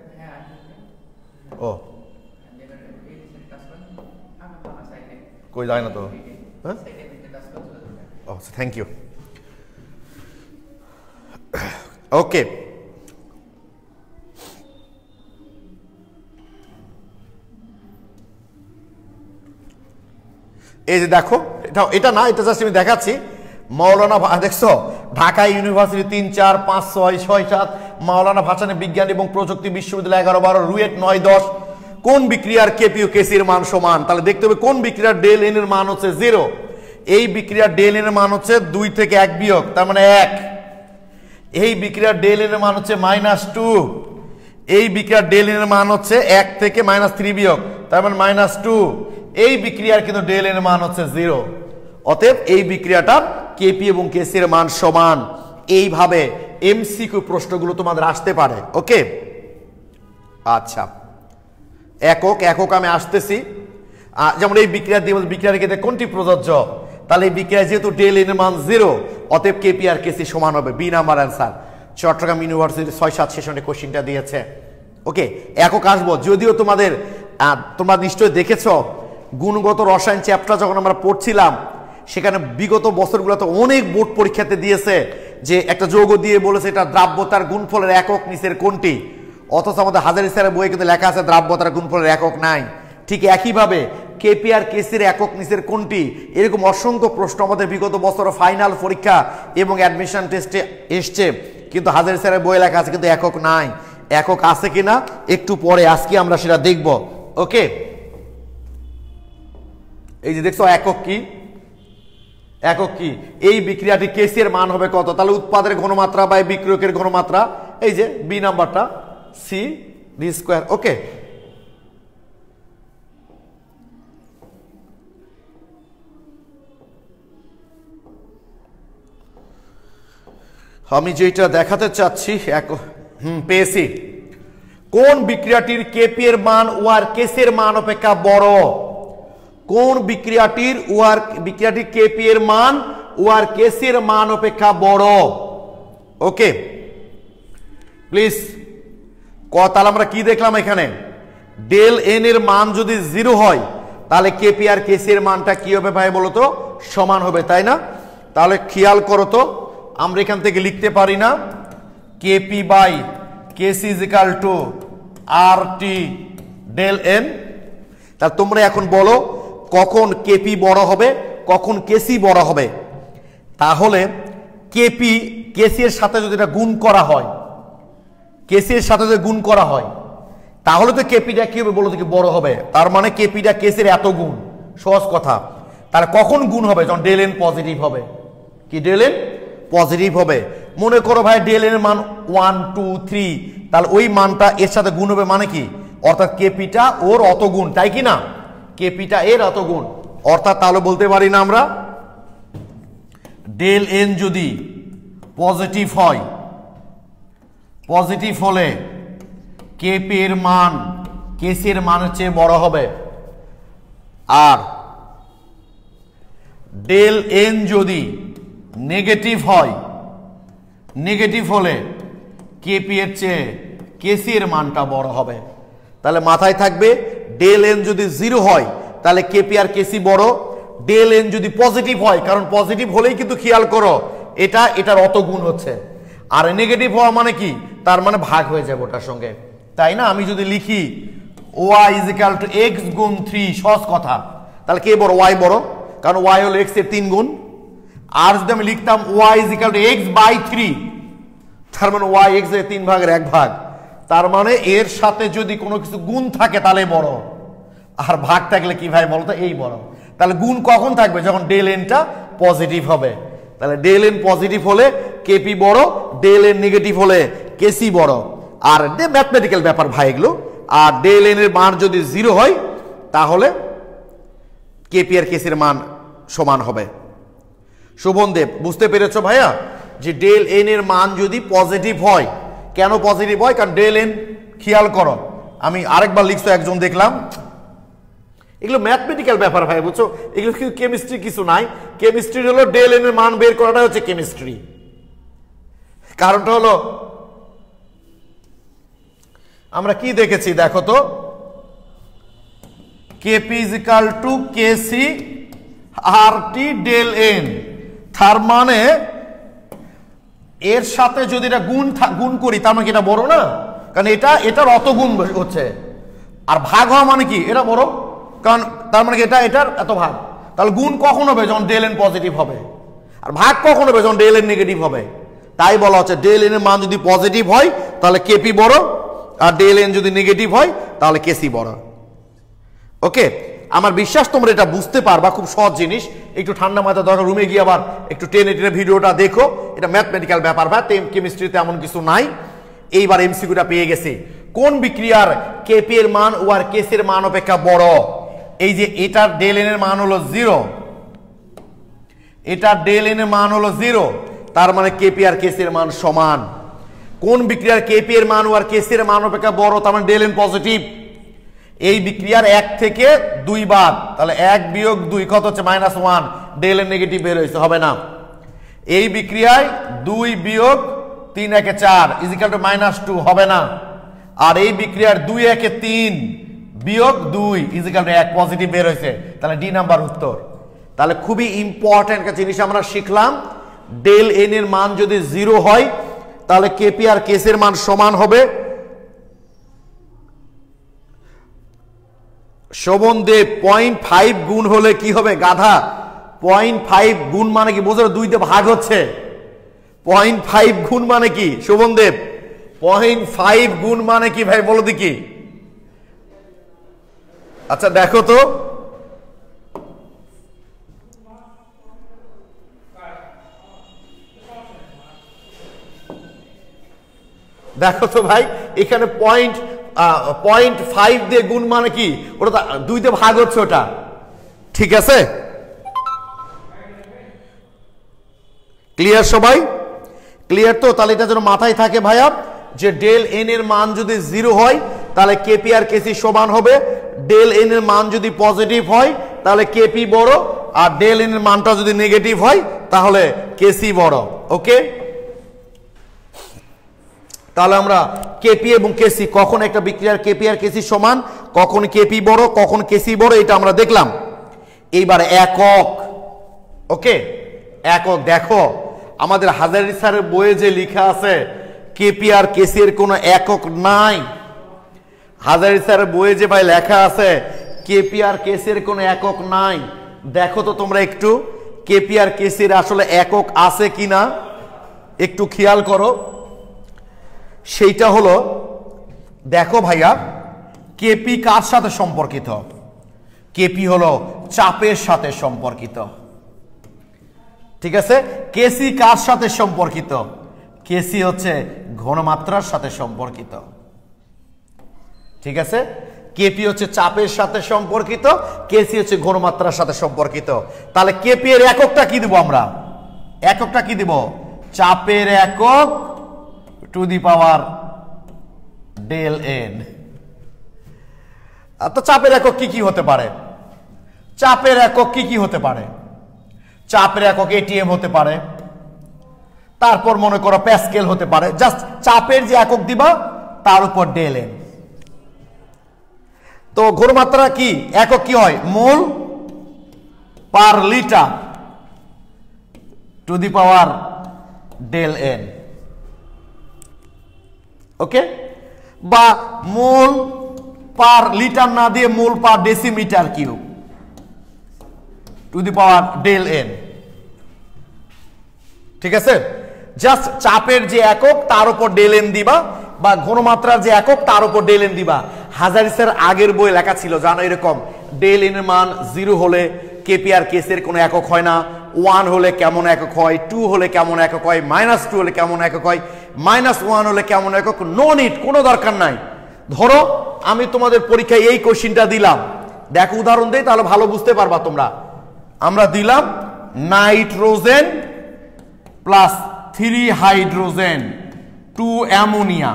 ও কই যায় না তো, হ্যাঁ, ও থ্যাংক ইউ। ওকে, এই যে দেখো, এটা না, এটা জাস্ট আমি দেখাচ্ছি। মাওলানা দেখছো, ঢাকা ইউনিভার্সিটি 3, 4, 5, 6, 6, 7, মাওলানা ভাসানী বিজ্ঞান এবং প্রযুক্তি বিশ্ববিদ্যালয় 11, 12, রুয়েট 9, 10, কোন বিক্রিয়ার কেপি ও কেসির মান সমান, তাহলে দেখতে হবে কোন বিক্রিয়ার ডেল এন এর মান হচ্ছে 0। এই বিক্রিয়ার ডেল এন এর মান হচ্ছে 2 থেকে 1 বিয়োগ, তার মানে 1। এই বিক্রিয়ার ডেল এন এর মান হচ্ছে -2। এই বিক্রিয়ার ডেল এন এর মান হচ্ছে 1 থেকে -3 বিয়োগ, তার মানে -2। এই বিক্রিয়ার কিন্তু ডেল এন এর মান হচ্ছে 0। অতএব এই বিক্রিয়াটার কেপি এবং কেসি এর মান সমান। এইভাবে এমসিকিউ প্রশ্নগুলো তোমাদের আসতে পারে। ওকে, আচ্ছা, একক একক আমি আসতেছি। যেমন এই বিক্রিয়া দিয়ে বিক্রিয়ার ক্ষেত্রে কোনটি প্রযোজ্য, তাহলে এই বিক্রিয়া যেহেতু ডেল এন এর মান 0, অতএব কেপি আর কেসি সমান হবে। B number answer. চট্টগ্রাম ইউনিভার্সিটির 6-7 সেশনে কোশ্চিনটা দিয়েছে। ওকে, একক আসবো। যদিও তোমরা নিশ্চয়ই দেখেছো গুণগত রসায়ন চ্যাপ্টার যখন আমরা পড়ছিলাম, সেখানে বিগত বছরগুলোতে অনেক বোর্ড পরীক্ষাতে দিয়েছে যে একটা যৌগ দিয়ে বলেছে এটা দ্রাব্যতার গুণফলের একক নিচের কোনটি, অথচ আমাদের হাজারী স্যারের বইয়ে কিন্তু লেখা আছে দ্রাব্যতার গুণফলের একক নাই। ঠিক একইভাবে কেপি আর কেসির একক নিচের কোনটি, এরকম অসংখ্য প্রশ্ন আমাদের বিগত বছর ফাইনাল পরীক্ষা এবং অ্যাডমিশন টেস্টে এসছে, কিন্তু হাজারী স্যারের বইয়ে লেখা আছে কিন্তু একক নাই। একক আছে কিনা একটু পরে, আজকে আমরা সেটা দেখব। ওকে, এই যে দেখছো একক কি, একক কি, এই বিক্রিয়াটি কেসি এর মান হবে কত, তাহলে উৎপাদের ঘনমাত্রা বাই বিক্রিয়কের ঘনমাত্রা, এই যে বি নাম্বারটা সি ডি স্কয়ার। ওকে, আমি যেটা দেখাতে চাচ্ছি পেয়েছি, কোন বিক্রিয়াটির কেপি এর মান ওয়ার কেসি এর মান অপেক্ষা বড়, কোন বিক্রিয়াটির কেপি এর মান ওয়ার কেসি এর মান অপেক্ষা বড়। ওকে প্লিজ, তাহলে আমরা কি দেখলাম এখানে, ডেল এন এর মান যদি 0 হয় তাহলে কেপি আর কেসি এর মানটা কি হবে ভাই বলো তো, সমান হবে, তাই না? তাহলে খেয়াল করো তো, আমরা এখান থেকে লিখতে পারি না KP by KC is equal to R T del N. তা তোমরা এখন বলো কখন কেপি বড় হবে, কখন কেসি বড় হবে। তাহলে কেপি কেসি এর সাথে যদি এটা গুণ করা হয়, কেসি এর সাথে যদি গুণ করা হয় তাহলে তো কেপিটা কি হবে বলো তো, বড় হবে। তার মানে কেপিটা কেসির এত গুণ, সহজ কথা। তাহলে কখন গুণ হবে, যখন ডেল এন পজিটিভ হবে। কি ডেল এন পজিটিভ হবে। মনে করো ভাই ডেল এন এর মান 1 2 3, তাহলে ওই মানটা এর সাথে গুণ হবে, মানে কি, অর্থাৎ কেপিটা ওর অত গুণ, তাই কি না, কেপিটা এর অত গুণ। অর্থাৎ তাহলে বলতে পারি না আমরা ডেল এন যদি পজিটিভ হয়, পজিটিভ হলে কেপি এর মান কেসি এর মানের চেয়ে বড় হবে। আর ডেল এন যদি নেগেটিভ হয়, নেগেটিভ হলে কেপি এর চেয়ে কেসি এর মানটা বড় হবে। তাহলে মাথায় থাকবে ডেল এন যদি 0 হয় তাহলে কেপি আর কেসি বড়, ডেল এন যদি পজিটিভ হয়, কারণ পজিটিভ হলেই কিন্তু খেয়াল করো এটার অত গুণ হচ্ছে, আর নেগেটিভ হওয়া মানে কি, তার মানে ভাগ হয়ে যাবে ওটার সঙ্গে, তাই না? আমি যদি লিখি y is equal to x গুণ 3, সহজ কথা, তাহলে কে বড়, y বড়, কারণ y হলো x এর 3 গুণ। আর যদি আমি লিখতাম y is equal to x by 3, তার মানে y x এর 3 ভাগের 1 ভাগ, তার মানে এর সাথে যদি কোনো কিছু গুণ থাকে তাহলে বড়, আর ভাগ থাকলে কি ভাই বলতো, এই বড়। তাহলে গুণ কখন থাকবে, যখন ডেল এনটা পজিটিভ হবে। তাহলে ডেল এন পজিটিভ হলে কেপি বড়, ডেল এন নেগেটিভ হলে কেসি বড়। আর ম্যাথমেটিক্যাল ব্যাপার ভাই এগুলো। আর ডেল এন এর মান যদি 0 হয় তাহলে কেপি আর কেসির মান সমান হবে। শোভনদেব, বুঝতে পেরেছো ভাইয়া যে ডেল এন এর মান যদি পজিটিভ হয়, কেন পজিটিভ হয়, কারণ ডেল এন, খেয়াল করো আমি আরেকবার লিখছো একজন দেখলাম, এগুলো ম্যাথমেটিক্যাল ব্যাপার ভাই, বুঝছো, এগুলো কিন্তু কেমিস্ট্রি কিছু নাই। কেমিস্ট্রি হলো ডেল এন এর মান বের করাটা হচ্ছে কেমিস্ট্রি। কারণটা হলো আমরা কি দেখেছি দেখো তো, KP is equal to KC R T del N, তার মানে এর সাথে যদি এটা গুণ করি তার মানে এটা বড় না, কারণ এটার অত গুণ হচ্ছে। আর ভাগ হওয়া মানে কি, এটা বড়, কারণ তার মানে এটার এত ভাগ। তাহলে গুণ কখন হবে, যখন ডেল এন পজিটিভ হবে, আর ভাগ কখন হবে, যখন ডেল এন নেগেটিভ হবে। তাই বলা হচ্ছে ডেল এন এর মান যদি পজিটিভ হয় তাহলে কেপি বড়, আর ডেল এন যদি নেগেটিভ হয় তাহলে কেসি বড়। ওকে, আমার বিশ্বাস তোমরা এটা বুঝতে পারবা, খুব সহজ জিনিস। একটু ঠান্ডা মাথা দরকার, রুমে গিয়ে আবার একটু টেনে টেনে ভিডিওটা দেখো, এটা ম্যাথমেটিক্যাল ব্যাপার বা কেমিস্ট্রিতে এমন কিছু নাই। এইবার এমসিকিউটা পেয়ে গেছি, কোন বিক্রিয়ার কেপি এর মান ও আর কেসি এর মান অপেক্ষা বড়? এই যে এটার ডেল এন এর মান হলো 0, এটার ডেল এন এর মান হলো 0, তার মানে কেপি আর কেসি এর মান সমান। কোন বিক্রিয়ার কেপি এর মান ও আর কেসি এর মান অপেক্ষা বড়? তার মানে ডেল এন পজিটিভ। এই বিক্রিয়ার 1 থেকে 2 বাদ, তাহলে 1 বিয়োগ 2 কত হচ্ছে? -1। ডেল এন নেগেটিভ বের হয়েছে, হবে না। এই বিক্রিয়ায় 2 বিয়োগ 3 একে 4 ইজিক্যাল টু -2, হবে না। আর এই বিক্রিয়ার 2 একে 3 বিয়োগ 2 ইজিক্যাল টু 1, পজিটিভ বের হয়েছে, তাহলে ডি নাম্বার উত্তর। তাহলে খুবই ইম্পর্টেন্ট একটা জিনিস আমরা শিখলাম, ডেল এন এর মান যদি 0 হয় তাহলে কেপি আর কেসি এর মান সমান হবে। শোভন দেব 0.5 গুণ হলে কি হবে? গাধা, 0.5 গুণ মানে কি বোঝো? 2 দিয়ে ভাগ হচ্ছে। 0.5 গুণ মানে কি শোভন দেব? 0.5 গুণ মানে কি ভাই বলো দেখি? আচ্ছা দেখো তো, দেখো তো ভাই, এখানে 0.5 দিয়ে গুণ মানে কি? ওটা 2 দিয়ে ভাগ হচ্ছে, ওটা ঠিক আছে। ক্লিয়ার সবাই? ক্লিয়ার তো? তাহলে এটা যেন মাথায় থাকে ভাইয়া, যে ডেল এন এর মান যদি 0 হয় তাহলে কেপি আর কেসি সমান হবে। ডেল এন এর মান যদি পজিটিভ হয় তাহলে কেপি বড়, আর ডেল এন এর মানটা যদি নেগেটিভ হয় তাহলে কেসি বড়। ওকে, তাহলে আমরা কেপি এবং কেসি, কখন একটা বিক্রিয়ার কেপি আর কেসি সমান, কখন কেপি বড়, কখন কেসি বড়, এটা আমরা দেখলাম। এইবার একক। ওকে, একক দেখো, আমাদের হাজারি স্যারের বইয়ে যে লেখা আছে কেপি আর কেসি এর কোনো একক নাই। হাজারি স্যারের বইয়ে যে ভাই লেখা আছে কেপি আর কেসি এর কোনো একক নাই, দেখো তো তোমরা একটু কেপি আর কেসি এর আসলে একক আছে কিনা একটু খেয়াল করো। সেইটা হলো, দেখো ভাইয়া, কেপি কার সাথে সম্পর্কিত? কেপি হলো চাপের সাথে সম্পর্কিত, ঠিক আছে। কেসি কার সাথে সম্পর্কিত? কেসি হচ্ছে ঘনমাত্রার সাথে সম্পর্কিত, ঠিক আছে। কেপি হচ্ছে চাপের সাথে সম্পর্কিত, কেসি হচ্ছে ঘনমাত্রার সাথে সম্পর্কিত। তাহলে কেপি এর এককটা কি দিব আমরা? এককটা কি দিব? চাপের একক to the power del N. তো চাপের একক কি কি হতে পারে? চাপের একক কি কি হতে পারে? চাপের একক এটিএম হতে পারে, তারপর মনে করো প্যাসকেল হতে পারে। জাস্ট চাপের যে একক দিবা তার উপর ডেল এন। তো ঘনমাত্রা কি একক কি হয়? Mole per litre to the power del n. Okay, বা মোল পার লিটার না দিয়ে mole per decimetre cube to the power del n, ঠিক আছে। জাস্ট চাপের যে একক তার উপর ডেল এন দিবা, বা ঘনমাত্রার যে একক তার উপর ডেল এন দিবা। হাজারি স্যার আগের বই লেখা ছিল জানো এরকম, ডেল এন এর মান 0 হলে কেপি আর কেসি এর কোনো একক হয় না, 1 হলে কেমন একক হয়, 2 হলে কেমন একক হয়, -2 হলে কেমন একক হয়, -1 হলে কেমন একক। নো নিড, কোনো দরকার নাই। ধরো আমি তোমাদের পরীক্ষায় এই কোশ্চিনটা দিলাম, দেখো উদাহরণ দেই তাহলে ভালো বুঝতে পারবা তোমরা। আমরা দিলাম নাইট্রোজেন প্লাস 3 হাইড্রোজেন 2 অ্যামোনিয়া।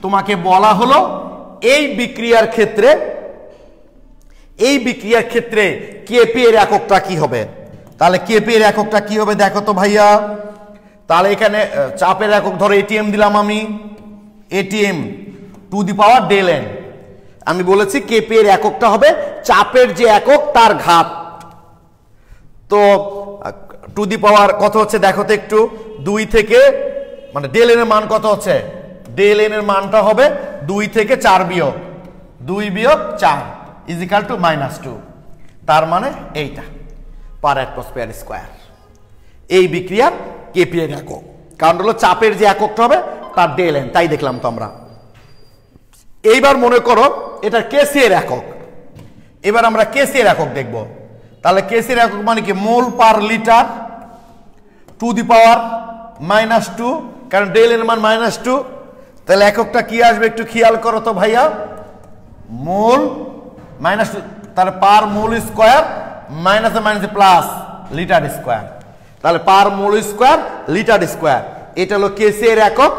তোমাকে বলা হলো এই বিক্রিয়ার ক্ষেত্রে কেপি এর এককটা কি হবে? তাহলে কেপি এর এককটা কি হবে দেখো তো ভাইয়া। তাহলে এখানে চাপের একক ধরো এটিএম দিলাম আমি, ATM to the power del N. আমি বলেছি কেপি এর এককটা হবে চাপের যে একক তার ঘাত। তো টু দি পাওয়ার কত হচ্ছে দেখো তো একটু, 2 থেকে মানে ডেল এন এর মান কত হচ্ছে? ডেল এন এর মানটা হবে 2 থেকে 4 বিয়োগ 2 বিয়োগ 4 ইজিক্যাল টু -2। তার মানে এইটা পার অ্যাটমসফিয়ার স্কয়ার। এই বিক্রিয়ার কেপি এর একক, কারণ হলো চাপের যে এককটা হবে তার ডেল এন, তাই দেখলাম তো আমরা। এইবার মনে করো এটা কেসি এর একক। এবার আমরা কেসি এর একক দেখব। তাহলে কেসি এর একক মানে কি মোল পার লিটার টু দি পাওয়ার -2, কারণ ডেল এর মান -2। তাহলে এককটা কি আসবে একটু খেয়াল করো তো ভাইয়া, মোল -2, তাহলে পার মোল স্কয়ার মাইনাসে মাইনাসে প্লাস লিটার স্কয়ার, তাহলে পার মোল স্কয়ার লিটার স্কয়ার। এটা হলো কেসি এর একক,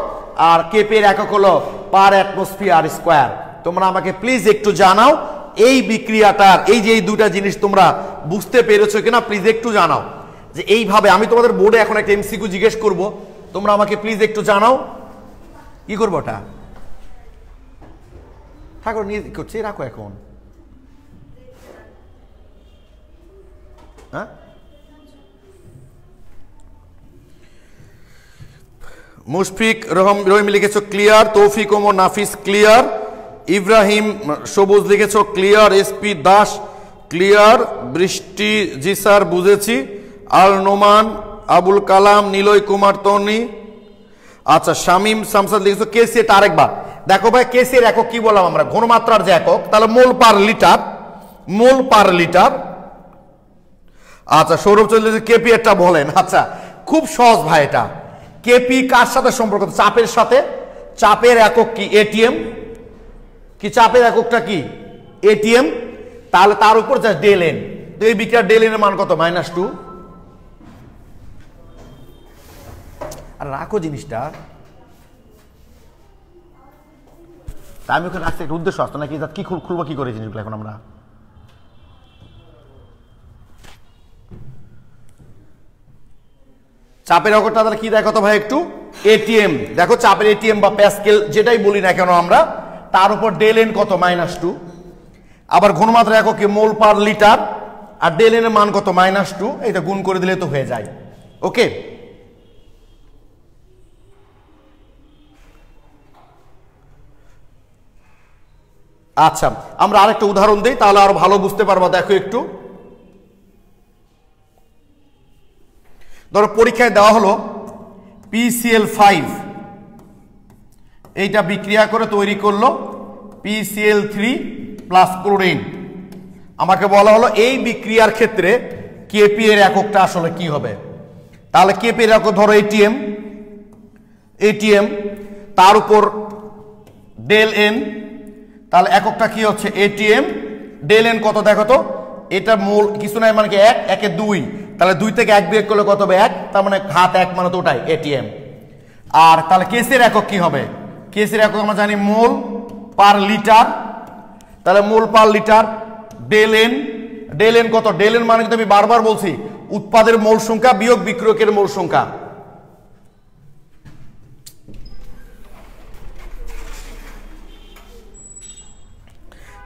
আর কেপি এর একক হলো পার অ্যাটমসফিয়ার স্কয়ার। তোমরা আমাকে প্লিজ একটু জানাও এই বিক্রিয়াটার এই যে এই দুটা জিনিস তোমরা বুঝতে পেরেছো কিনা, প্লিজ একটু জানাও। যে এইভাবে আমি তোমাদের বোর্ডে এখন একটা এমসিকিউ জিজ্ঞেস করব, তোমরা আমাকে প্লিজ একটু জানাও। কি করবো ওটা? ঠাকুর নিয়ে করছে, রাখো এখন। হ্যাঁ, মুশফিক রহিম লিখেছো ক্লিয়ার, তৌফিক ওমর নাফিস ক্লিয়ার, ইব্রাহিম সবুজ লিখেছো ক্লিয়ার, এসপি দাস ক্লিয়ার, বৃষ্টি জি স্যার বুঝেছি, আল নোমান, আবুল কালাম, নিলয় কুমার তনি, আচ্ছা শামিম সামসাদ লিখেছো কেসি। এটা আরেকবার দেখো ভাই, কেসি এর একক কি বললাম আমরা, ঘনমাত্রার যে একক, তাহলে মোল পার লিটার, মোল পার লিটার। আচ্ছা সৌরভ চৌধুরী কেপি এটা বলেন। আচ্ছা খুব সহজ ভাই, এটা কেপি কার সাথে সম্পর্কিত? চাপের সাথে। চাপের একক কি? এটিএম। কি চাপের এককটা কি? এটিএম। তাহলে তার উপর যা ডেল এন, তো এই বিক্রিয়ার ডেল এন এর মান কত? -2। আর রাখো জিনিসটা, তা আমি ওখানে রাখতে একটা উদ্দেশ্য আসতো নাকি, কি খুলবো কি করে জিনিসগুলো এখন আমরা। চাপের এককটা তাহলে কি দেখো তো ভাই একটু, এটিএম। দেখো চাপের এটিএম বা প্যাসকেল যেটাই বলি না কেন আমরা, তার উপর ডেল এন কত? -2। আবার ঘনমাত্রা একক কি? মোল পার লিটার, আর ডেল এন এর মান কত? -2। এটা গুণ করে দিলে তো হয়ে যায়। ওকে, আচ্ছা আমরা আরেকটা উদাহরণ দিই, তাহলে আরো ভালো বুঝতে পারবা। দেখো একটু, ধরো পরীক্ষায় দেওয়া হলো PCl5, এইটা বিক্রিয়া করে তৈরি করলো PCl3 প্লাস ক্লোরিন। আমাকে বলা হলো এই বিক্রিয়ার ক্ষেত্রে কেপি এর এককটা আসলে কি হবে। তাহলে কেপি এর একক ধরো এটিএম, এটিএম তার উপর ডেল এন, তাহলে এককটা কি হচ্ছে? এটিএম। ডেল এন কত দেখো তো, এটা মোল কিছু নাই মানে কি 1, 1 এ 2, তাহলে 2 থেকে 1 বিয়োগ করলে কত হবে? 1, তার মানে ঘাত 1 মানে তো ওটাই এটিএম। আর তাহলে কেসি এর একক কি হবে? কেসি এর একক আমরা জানি মোল পার লিটার, তাহলে mole per litre del n. Del n কত? ডেল এন মানে কিন্তু আমি বারবার বলছি উৎপাদের মোল সংখ্যা বিয়োগ বিক্রিয়কের মোল সংখ্যা।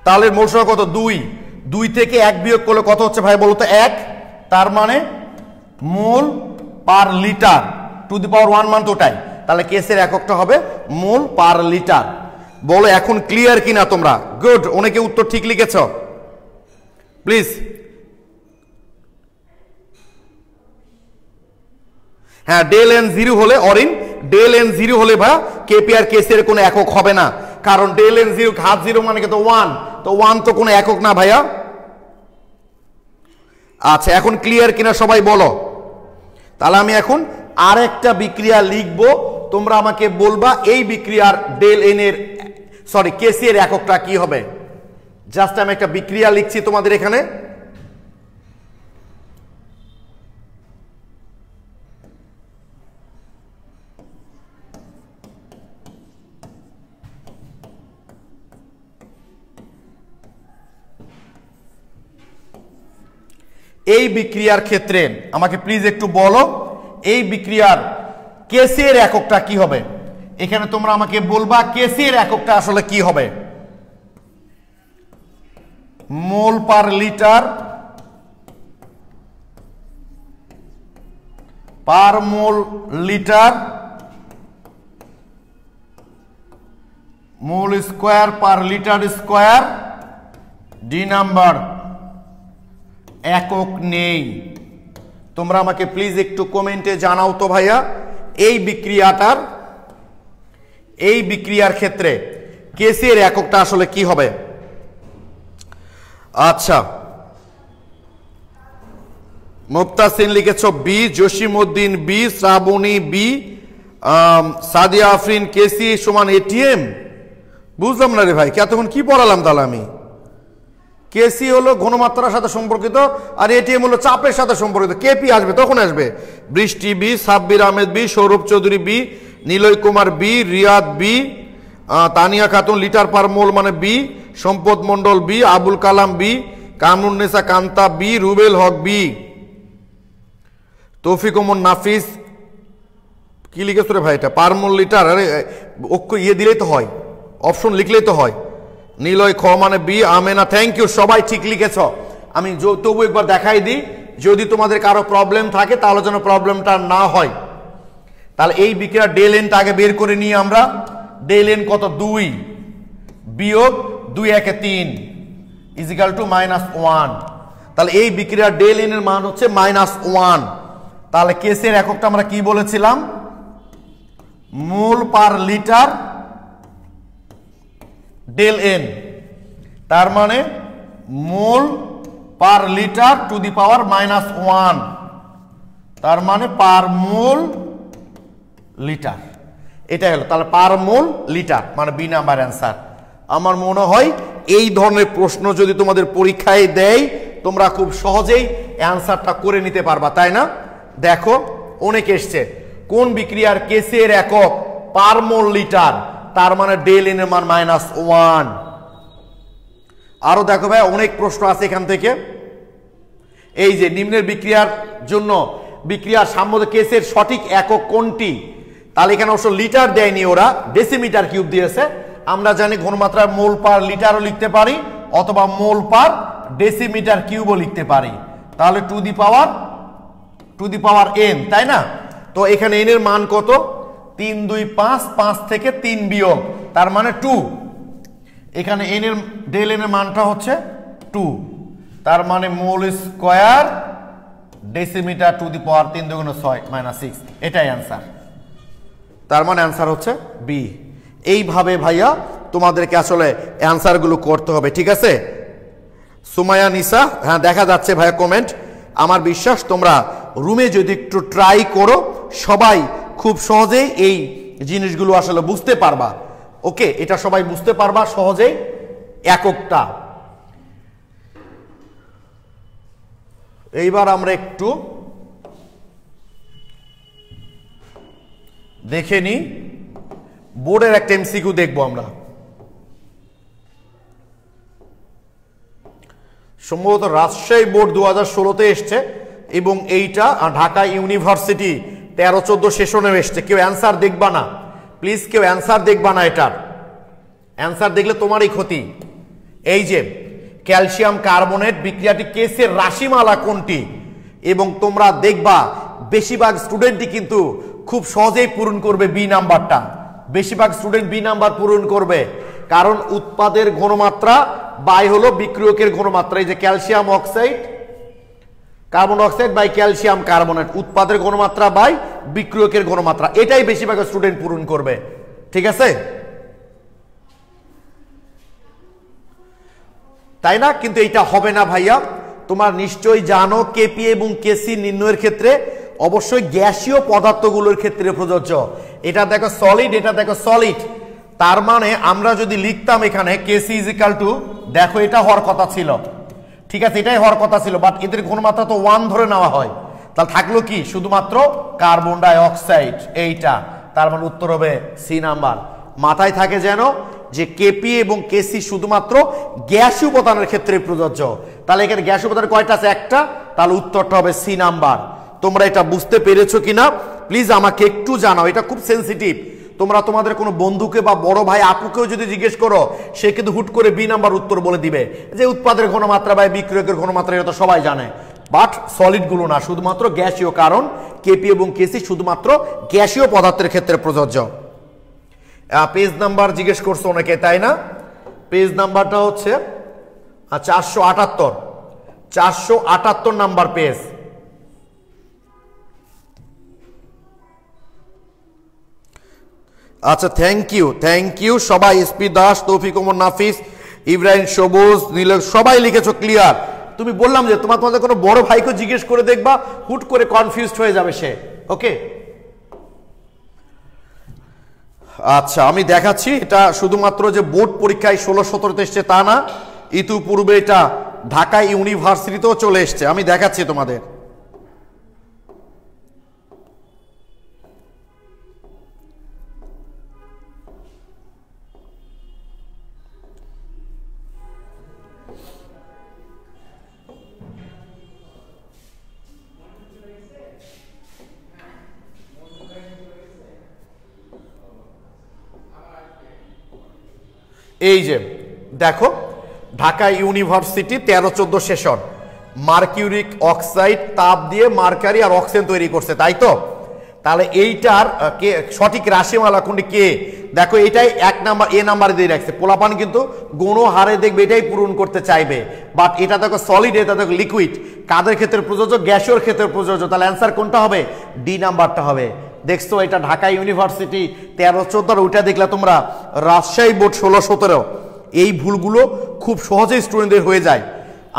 তাহলে মোল সংখ্যা কত? 2। 2 থেকে 1 বিয়োগ করলে কত হচ্ছে ভাই বলো তো? 1, তার মানে মোল পার লিটার টু দি পাওয়ার 1 মান তো ওটাই। তাহলে কেসের এককটা হবে মোল পার লিটার। বলো এখন ক্লিয়ার কিনা তোমরা? গুড, অনেকে উত্তর ঠিক লিখেছ, প্লিজ। হ্যাঁ, ডেল এন 0 হলে অরিন, ডেল এন 0 হলে ভাই কেপি আর কেসের কোনো একক হবে না, কারণ ডেল এন 0 ঘাত 0 মানে কি? তো 1, তো 1 তো কোনো একক না ভাইয়া। আচ্ছা এখন ক্লিয়ার কিনা সবাই বলো। তাহলে আমি এখন আরেকটা বিক্রিয়া লিখব, তোমরা আমাকে বলবা এই বিক্রিয়ার ডেল এন এর কেসি এর এককটা কি হবে। জাস্ট আমি একটা বিক্রিয়া লিখছি তোমাদের এখানে। এই বিক্রিয়ার ক্ষেত্রে আমাকে প্লিজ একটু বলো এই বিক্রিয়ার কেসি এর এককটা কি হবে। এখানে তোমরা আমাকে বলবা কেসি এর এককটা আসলে কি হবে। Mole per litre, per mole litre, mole square per litre square, D number একক নেই। তোমরা আমাকে প্লিজ একটু কমেন্টে জানাও তো ভাইয়া এই বিক্রিয়ার ক্ষেত্রে কেসি এর এককটা আসলে কি হবে। আচ্ছা, মুক্তাসিন লিখেছ B, Jasimuddin B, Srabani B, Sadia Afrin K C সমান এটিএম। বুঝলাম না রে ভাই, এতক্ষণ কি পড়ালাম তাহলে আমি? কেসি হলো ঘনমাত্রার সাথে সম্পর্কিত, আর এটিএম হলো চাপের সাথে সম্পর্কিত। কেপি আসবে তখন আসবে। Brishti B, Sabbir Ahmed B, Sourav Chowdhury B, Niloy Kumar B, Riyad B, Tania Khatun litre per mole মানে B, Sampad Mondal B, Abul Kalam B, Kamrunnesa Kanta B, Rubel Haque B, Toufiq Omar নাফিস কি লিখেছ রে ভাই? এটা পার মোল লিটার, আরে অক্ষর ইয়ে দিলেই তো হয়, অপশন লিখলেই তো হয়। নিলয় খ মানে বি, আমেনা থ্যাংক ইউ, সবাই ঠিক লিখেছ। আমি তবু একবার দেখাই দিই, যদি তোমাদের কারো প্রবলেম থাকে তাহলে যেন প্রবলেমটা না হয়। তাহলে এই বিক্রিয়া ডেল এনটা আগে বের করে নিই আমরা। ডেল এন কত? 2 বিয়োগ 2 একে 3 ইজিক্যাল টু -1। তাহলে এই বিক্রিয়া ডেল এন এর মান হচ্ছে -1। তাহলে কেসের এককটা আমরা কি বলেছিলাম? মোল পার লিটার ডেল এন, তার মানে মোল পার লিটার টু দি পাওয়ার -1, তার মানে পার মোল লিটার। এটাই হলো তাহলে পার মোল লিটার মানে বি নাম্বার অ্যান্সার। আমার মনে হয় এই ধরনের প্রশ্ন যদি তোমাদের পরীক্ষায় দেয় তোমরা খুব সহজেই অ্যান্সারটা করে নিতে পারবা, তাই না? দেখো অনেক এসছে, কোন বিক্রিয়ার কেসের একক পার মোল লিটার, তার মানে ডেল এন এর মান -1। আরো দেখো ভাই অনেক প্রশ্ন আছে এখান থেকে। এই যে নিম্নের বিক্রিয়ার জন্য বিক্রিয়ার সাম্য কেসের সঠিক একক কোনটি? তাহলে এখানে অবশ্য লিটার দেয়নি, ওরা ডেসিমিটার কিউব দিয়েছে। আমরা জানি ঘনমাত্রার মোল পার লিটারও লিখতে পারি অথবা মোল পার ডেসিমিটার কিউবও লিখতে পারি। তাহলে টু দি পাওয়ার এন, তাই না? তো এখানে এন এর মান কত? 3 2 5, 5 থেকে 3 বিয়োগ, তার মানে 2। এখানে এন এর ডেল এন এর মানটা হচ্ছে 2, তার মানে mole square decimetre to the power 3 2 6 -6। এটাই অ্যান্সার। তার মানে অ্যান্সার হচ্ছে বি। এইভাবে ভাইয়া তোমাদেরকে আসলে অ্যান্সারগুলো করতে হবে, ঠিক আছে? সুমাইয়া নিসা, হ্যাঁ দেখা যাচ্ছে ভাইয়া কমেন্ট। আমার বিশ্বাস তোমরা রুমে যদি একটু ট্রাই করো সবাই খুব সহজেই এই জিনিসগুলো আসলে বুঝতে পারবা। ওকে, এটা সবাই বুঝতে পারবা সহজেই এককটা। এইবার আমরা একটু দেখে নিই বোর্ডের একটা এমসিকিউ দেখবো আমরা। সম্ভবত রাজশাহী বোর্ড 2016-তে এসছে এবং এইটা ঢাকা ইউনিভার্সিটি 13-14 সেশনে এসছে। কেউ অ্যান্সার দেখবা না প্লিজ, কেউ অ্যান্সার দেখবা না, এটার অ্যান্সার দেখলে তোমারই ক্ষতি। এই যে ক্যালসিয়াম কার্বনেট বিক্রিয়াটি কেসের রাশিমালা কোনটি? এবং তোমরা দেখবা বেশিরভাগ স্টুডেন্টই কিন্তু খুব সহজেই পূরণ করবে বি নাম্বারটা। বেশিরভাগ স্টুডেন্ট বি নাম্বার পূরণ করবে, কারণ উৎপাদের ঘনমাত্রা বাই হলো বিক্রিয়কের ঘনমাত্রা। এই যে calcium oxide carbon oxide by calcium carbonate, উৎপাদের ঘনমাত্রা বাই বিক্রিয়কের ঘনমাত্রা, এটাই বেশিরভাগ স্টুডেন্ট পূরণ করবে, ঠিক আছে? তাই না? কিন্তু এটা হবে না ভাইয়া। তোমরা নিশ্চয়ই জানো কেপি এবং কেসি নির্ণয়ের ক্ষেত্রে অবশ্যই গ্যাসীয় পদার্থগুলোর ক্ষেত্রে প্রযোজ্য। এটা দেখো সলিড, এটা দেখো সলিড, তার মানে আমরা যদি লিখতাম এখানে কেসি ইজিক্যাল টু, দেখো এটা হওয়ার কথা ছিল, ঠিক আছে, এটাই হওয়ার কথা ছিল, বাট এদের ঘনমাত্রা তো 1 ধরে নেওয়া হয়। তাহলে থাকলো কি? শুধুমাত্র কার্বন ডাই অক্সাইড, এইটা। তার মানে উত্তর হবে সি নাম্বার। মাথায় থাকে যেন যে কেপি এবং কেসি শুধুমাত্র গ্যাসীয় উপাদানের ক্ষেত্রে প্রযোজ্য। তাহলে এখানে গ্যাসীয় উপাদান কয়টা আছে? একটা। তাহলে উত্তরটা হবে সি নাম্বার। তোমরা এটা বুঝতে পেরেছো কিনা প্লিজ আমাকে একটু জানাও, এটা খুব সেন্সিটিভ। তোমরা তোমাদের কোনো বন্ধুকে বা বড় ভাই আপুকেও যদি জিজ্ঞেস করো, সে কিন্তু হুট করে বি নাম্বার উত্তর বলে দিবে, যে উৎপাদের ঘনমাত্রা বা বিক্রিয়কের ঘনমাত্রা, এটা তো সবাই জানে। বাট সলিড গুলো না, শুধুমাত্র গ্যাসীয়, কারণ কেপি এবং কেসি শুধুমাত্র গ্যাসীয় পদার্থের ক্ষেত্রে প্রযোজ্য। পেজ নাম্বার জিজ্ঞেস করছো অনেকে, তাই না? পেজ নাম্বারটা হচ্ছে 478 নাম্বার পেজ। আচ্ছা, থ্যাংক ইউ সবাই। এসপি দাস, তৌফিক ওমর নাফিস, ইব্রাহিম সবুজ নীল সবাই লিখেছো ক্লিয়ার। তুমি বললাম যে তোমাদের কোনো বড় ভাইকে জিজ্ঞেস করে দেখবা, হুট করে কনফিউজড হয়ে যাবে সে। ওকে, আচ্ছা আমি দেখাচ্ছি। এটা শুধুমাত্র যে বোর্ড পরীক্ষায় 16-17 এসছে তা না, ইতিপূর্বে এটা ঢাকা ইউনিভার্সিটিতেও চলে এসছে। আমি দেখাচ্ছি তোমাদের। এই যে দেখো, Dhaka university 13-14 session, mercuric oxide তাপ দিয়ে মার্কারি আর অক্সিজেন তৈরি করছে, তাই তো? তাহলে এইটার সঠিক রাশিমালা কোনটি কে? দেখো এটাই 1 নাম্বার এ নাম্বারে দিয়ে রাখছে। পোলাপান কিন্তু গণ হারে দেখবে এটাই পূরণ করতে চাইবে, বাট এটা দেখো সলিড, এটা দেখো লিকুইড। কাদের ক্ষেত্রে প্রযোজ্য? গ্যাসের ক্ষেত্রে প্রযোজ্য। তাহলে অ্যান্সার কোনটা হবে? ডি নাম্বারটা হবে। দেখছো এটা ঢাকা ইউনিভার্সিটি 13-14, ওইটা দেখলে তোমরা রাজশাহী বোর্ড 16-17। এই ভুলগুলো খুব সহজেই স্টুডেন্টদের হয়ে যায়।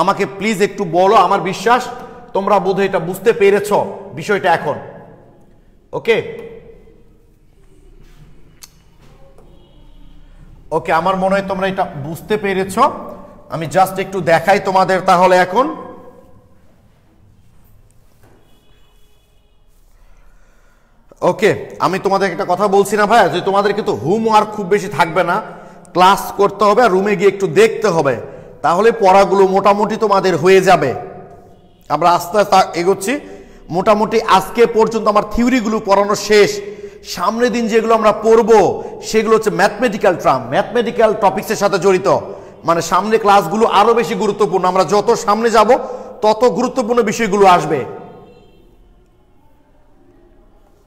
আমাকে প্লিজ একটু বলো, আমার বিশ্বাস তোমরা বোধহয় এটা বুঝতে পেরেছ বিষয়টা এখন। ওকে ওকে, আমার মনে হয় তোমরা এটা বুঝতে পেরেছ। আমি জাস্ট একটু দেখাই তোমাদের তাহলে এখন। ওকে, আমি তোমাদের একটা কথা বলছি না ভাইয়া, যে তোমাদের কিন্তু হোমওয়ার্ক খুব বেশি থাকবে না, ক্লাস করতে হবে আর রুমে গিয়ে একটু দেখতে হবে, তাহলে পড়াগুলো মোটামুটি তোমাদের হয়ে যাবে। আমরা আস্তে আস্তে এগোচ্ছি। মোটামুটি আজকে পর্যন্ত আমার থিওরিগুলো পড়ানো শেষ। সামনের দিন যেগুলো আমরা পড়বো সেগুলো হচ্ছে ম্যাথমেটিক্যাল টার্ম, ম্যাথমেটিক্যাল টপিক্সের সাথে জড়িত। মানে সামনে ক্লাসগুলো আরো বেশি গুরুত্বপূর্ণ। আমরা যত সামনে যাব তত গুরুত্বপূর্ণ বিষয়গুলো আসবে।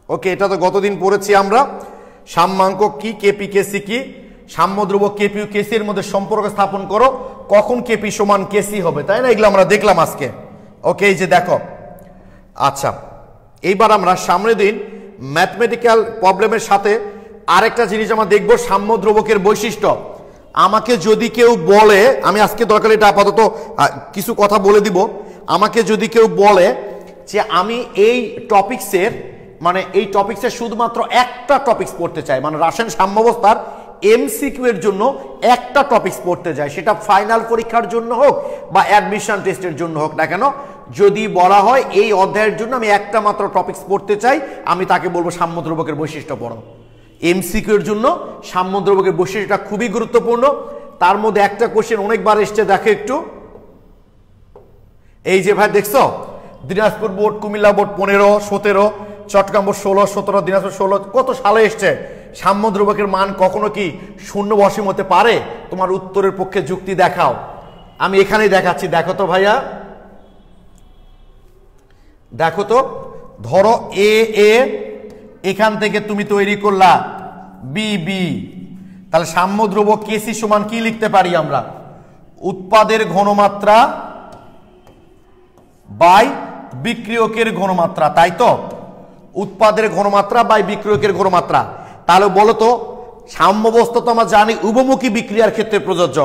ওকে, এটা তো গতদিন পড়েছি আমরা। সাম্যাঙ্ক কি, কেপি কেসি কি, সাম্যদ্রব্য কেপি ও কেসি এর মধ্যে সম্পর্ক স্থাপন করো, কখন কেপি সমান কেসি হবে, তাই না? এগুলো আমরা দেখলাম আজকে। ওকে, এই যে দেখো। আচ্ছা, এইবার আমরা সামনের দিন ম্যাথমেটিক্যাল প্রবলেমের সাথে আরেকটা জিনিস আমরা দেখব, সাম্যদ্রব্যকের বৈশিষ্ট্য। আমাকে যদি কেউ বলে, আমি আজকে দরকার এটা আপাতত কিছু কথা বলে দিব, আমাকে যদি কেউ বলে যে আমি এই টপিক্সের শুধুমাত্র একটা টপিক্স পড়তে চাই, মানে রাসায়নিক সাম্যাবস্থার এমসিকিউ এর জন্য একটা টপিক্স পড়তে যায়, সেটা ফাইনাল পরীক্ষার জন্য হোক বা অ্যাডমিশন টেস্টের জন্য হোক না কেন, যদি বলা হয় এই অধ্যায়ের জন্য আমি একটা মাত্র টপিক্স পড়তে চাই, আমি তাকে বলবো সাম্যদ্রব্যকের বৈশিষ্ট্য পড়ো। এমসিকিউ এর জন্য সাম্যদ্রব্যকের বৈশিষ্ট্যটা খুবই গুরুত্বপূর্ণ। তার মধ্যে একটা কোশ্চেন অনেকবার এসছে, দেখো একটু। এই যে ভাই দেখছো, Dinajpur board, Comilla board 15, 17, Chattogram board 16, 17, Dinajpur 16, কত সালে এসছে? সাম্যদ্রব্যকের মান কখনো কি শূন্য অসীম হতে পারে? তোমার উত্তরের পক্ষে যুক্তি দেখাও। আমি এখানেই দেখাচ্ছি, দেখো তো ভাইয়া, দেখো তো। ধরো এ এ, এখান থেকে তুমি তৈরি করলা বি বি, তাহলে সাম্যদ্রব্য কেসি সমান কি লিখতে পারি আমরা? উৎপাদের ঘনমাত্রা বাই বিক্রিয়কের ঘনমাত্রা, তাই তো? উৎপাদের ঘনমাত্রা বাই বিক্রিয়কের ঘনমাত্রা। তাহলে বলো তো, সাম্যাবস্থা তো আমরা জানি উভমুখী বিক্রিয়ার ক্ষেত্রে প্রযোজ্য,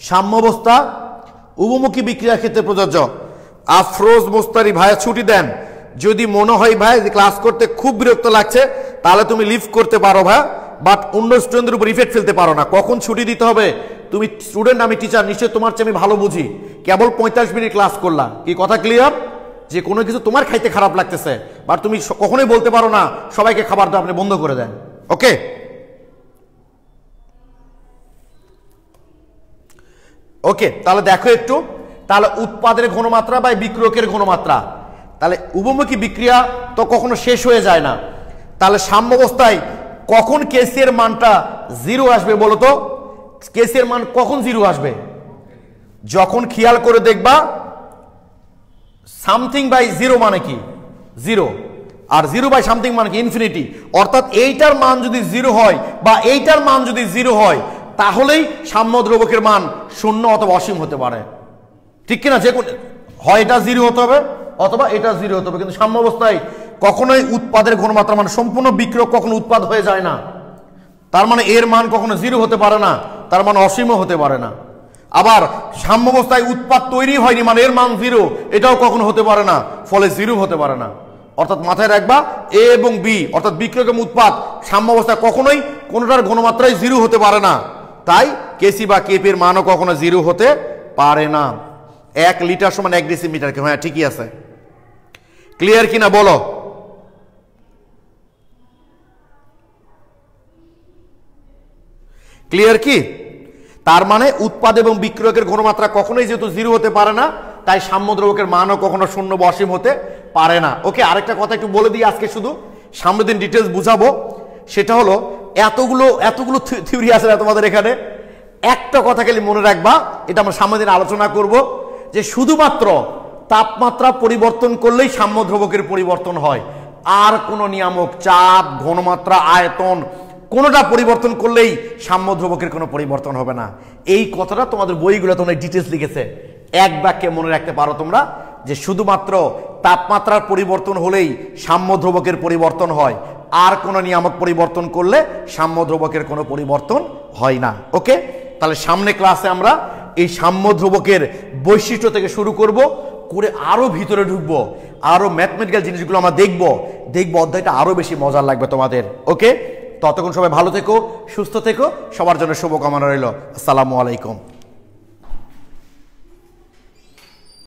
সাম্যাবস্থা উভমুখী বিক্রিয়ার ক্ষেত্রে প্রযোজ্য। আফরোজ মোস্তারি ভাইয়া ছুটি দেন, যদি মনে হয় ভাই ক্লাস করতে খুব বিরক্ত লাগছে তাহলে তুমি লিভ করতে পারো ভাই, বাট অন্য স্টুডেন্টদের উপর ইফেক্ট ফেলতে পারো না। কখন ছুটি দিতে হবে? তুমি স্টুডেন্ট, আমি টিচার, নিশ্চয়ই তোমার চেয়ে আমি ভালো বুঝি। কেবল 45 মিনিট ক্লাস করলাম, কি কথা ক্লিয়ার? যে কোনো কিছু তোমার খাইতে খারাপ লাগতেছে, বাট তুমি কখনোই বলতে পারো না সবাইকে খাবার দাও, আপনি বন্ধ করে দেন। ওকে, ওকে, তাহলে দেখো একটু, তাহলে উৎপাদের ঘনমাত্রা বা বিক্রিয়কের ঘনমাত্রা, তাহলে উভমুখী বিক্রিয়া তো কখনো শেষ হয়ে যায় না। তাহলে সাম্যাবস্থায় কখন কেসি এর মানটা 0 আসবে বলো তো? কেসি এর মান কখন 0 আসবে? যখন খেয়াল করে দেখবা সামথিং বাই 0 মানে কি? 0, আর 0 বাই সামথিং মানে কি? ইনফিনিটি। অর্থাৎ এইটার মান যদি 0 হয় বা এইটার মান যদি 0 হয়, তাহলেই সাম্যদ্রব্যকের মান 0 অথবা অসীম হতে পারে, ঠিক কিনা? যে হয় এটা 0 হতে হবে অথবা এটা 0 হতে হবে, কিন্তু সাম্যাবস্থায় কখনোই উৎপাদের ঘনমাত্রা মানে সম্পূর্ণ বিক্রিয়ক কখনো উৎপাদ হয়ে যায় না, তার মানে এর মান কখনো 0 হতে পারে না, তার মানে অসীমও হতে পারে না। আবার সাম্যাবস্থায় উৎপাদ তৈরি হয়নি মানে এর মান 0, এটাও কখনো হতে পারে না, ফলে 0 হতে পারে না। অর্থাৎ মাথায় রাখবা এ এবং বি অর্থাৎ বিক্রিয়ক এবং উৎপাদ সাম্যাবস্থায় কখনোই কোনোটার ঘনমাত্রায় 0 হতে পারে না, তাই কেসি বা কেপি এর মানও কখনো 0 হতে পারে না। 1 লিটার সমান 1 ডেসিমিটার, হ্যাঁ ঠিকই আছে। ক্লিয়ার কিনা বলো? ক্লিয়ার কি? তার মানে উৎপাদ এবং বিক্রিয়কের ঘনমাত্রা কখনোই যেহেতু 0 হতে পারে না, তাই সাম্য দ্রবকের মানও কখনো শূন্য বা অসীম হতে পারে না। ওকে, আরেকটা কথা একটু বলে দিই, আজকে শুধু সামনের দিন ডিটেলস বুঝাবো। সেটা হলো এতগুলো থিওরি আছে না তোমাদের এখানে, একটা কথা খালি মনে রাখবা, এটা আমরা সামনের দিন আলোচনা করব, যে শুধুমাত্র তাপমাত্রা পরিবর্তন করলেই সাম্য দ্রবকের পরিবর্তন হয়, আর কোনো নিয়ামক চাপ, ঘনমাত্রা, আয়তন কোনোটা পরিবর্তন করলেই সাম্য দ্রবকের কোনো পরিবর্তন হবে না। এই কথাটা তোমাদের বইগুলোতে অনেক ডিটেলস লিখেছে, এক বাক্যে মনে রাখতে পারো তোমরা, যে শুধুমাত্র তাপমাত্রার পরিবর্তন হলেই সাম্য দ্রবকের পরিবর্তন হয়, আর কোনো নিয়ামক পরিবর্তন করলে সাম্য দ্রবকের কোনো পরিবর্তন হয় না। ওকে, তাহলে সামনে ক্লাসে আমরা এই সাম্য দ্রবকের বৈশিষ্ট্য থেকে শুরু করব, করে আরো ভিতরে ঢুকবো, আরো ম্যাথমেটিক্যাল জিনিসগুলো আমরা দেখবো, অধ্যায়টা আরো বেশি মজার লাগবে তোমাদের। ওকে, ততক্ষণ সবাই ভালো থেকো, সুস্থ থেকো, সবার জন্য শুভকামনা রইল। আসসালামু আলাইকুম।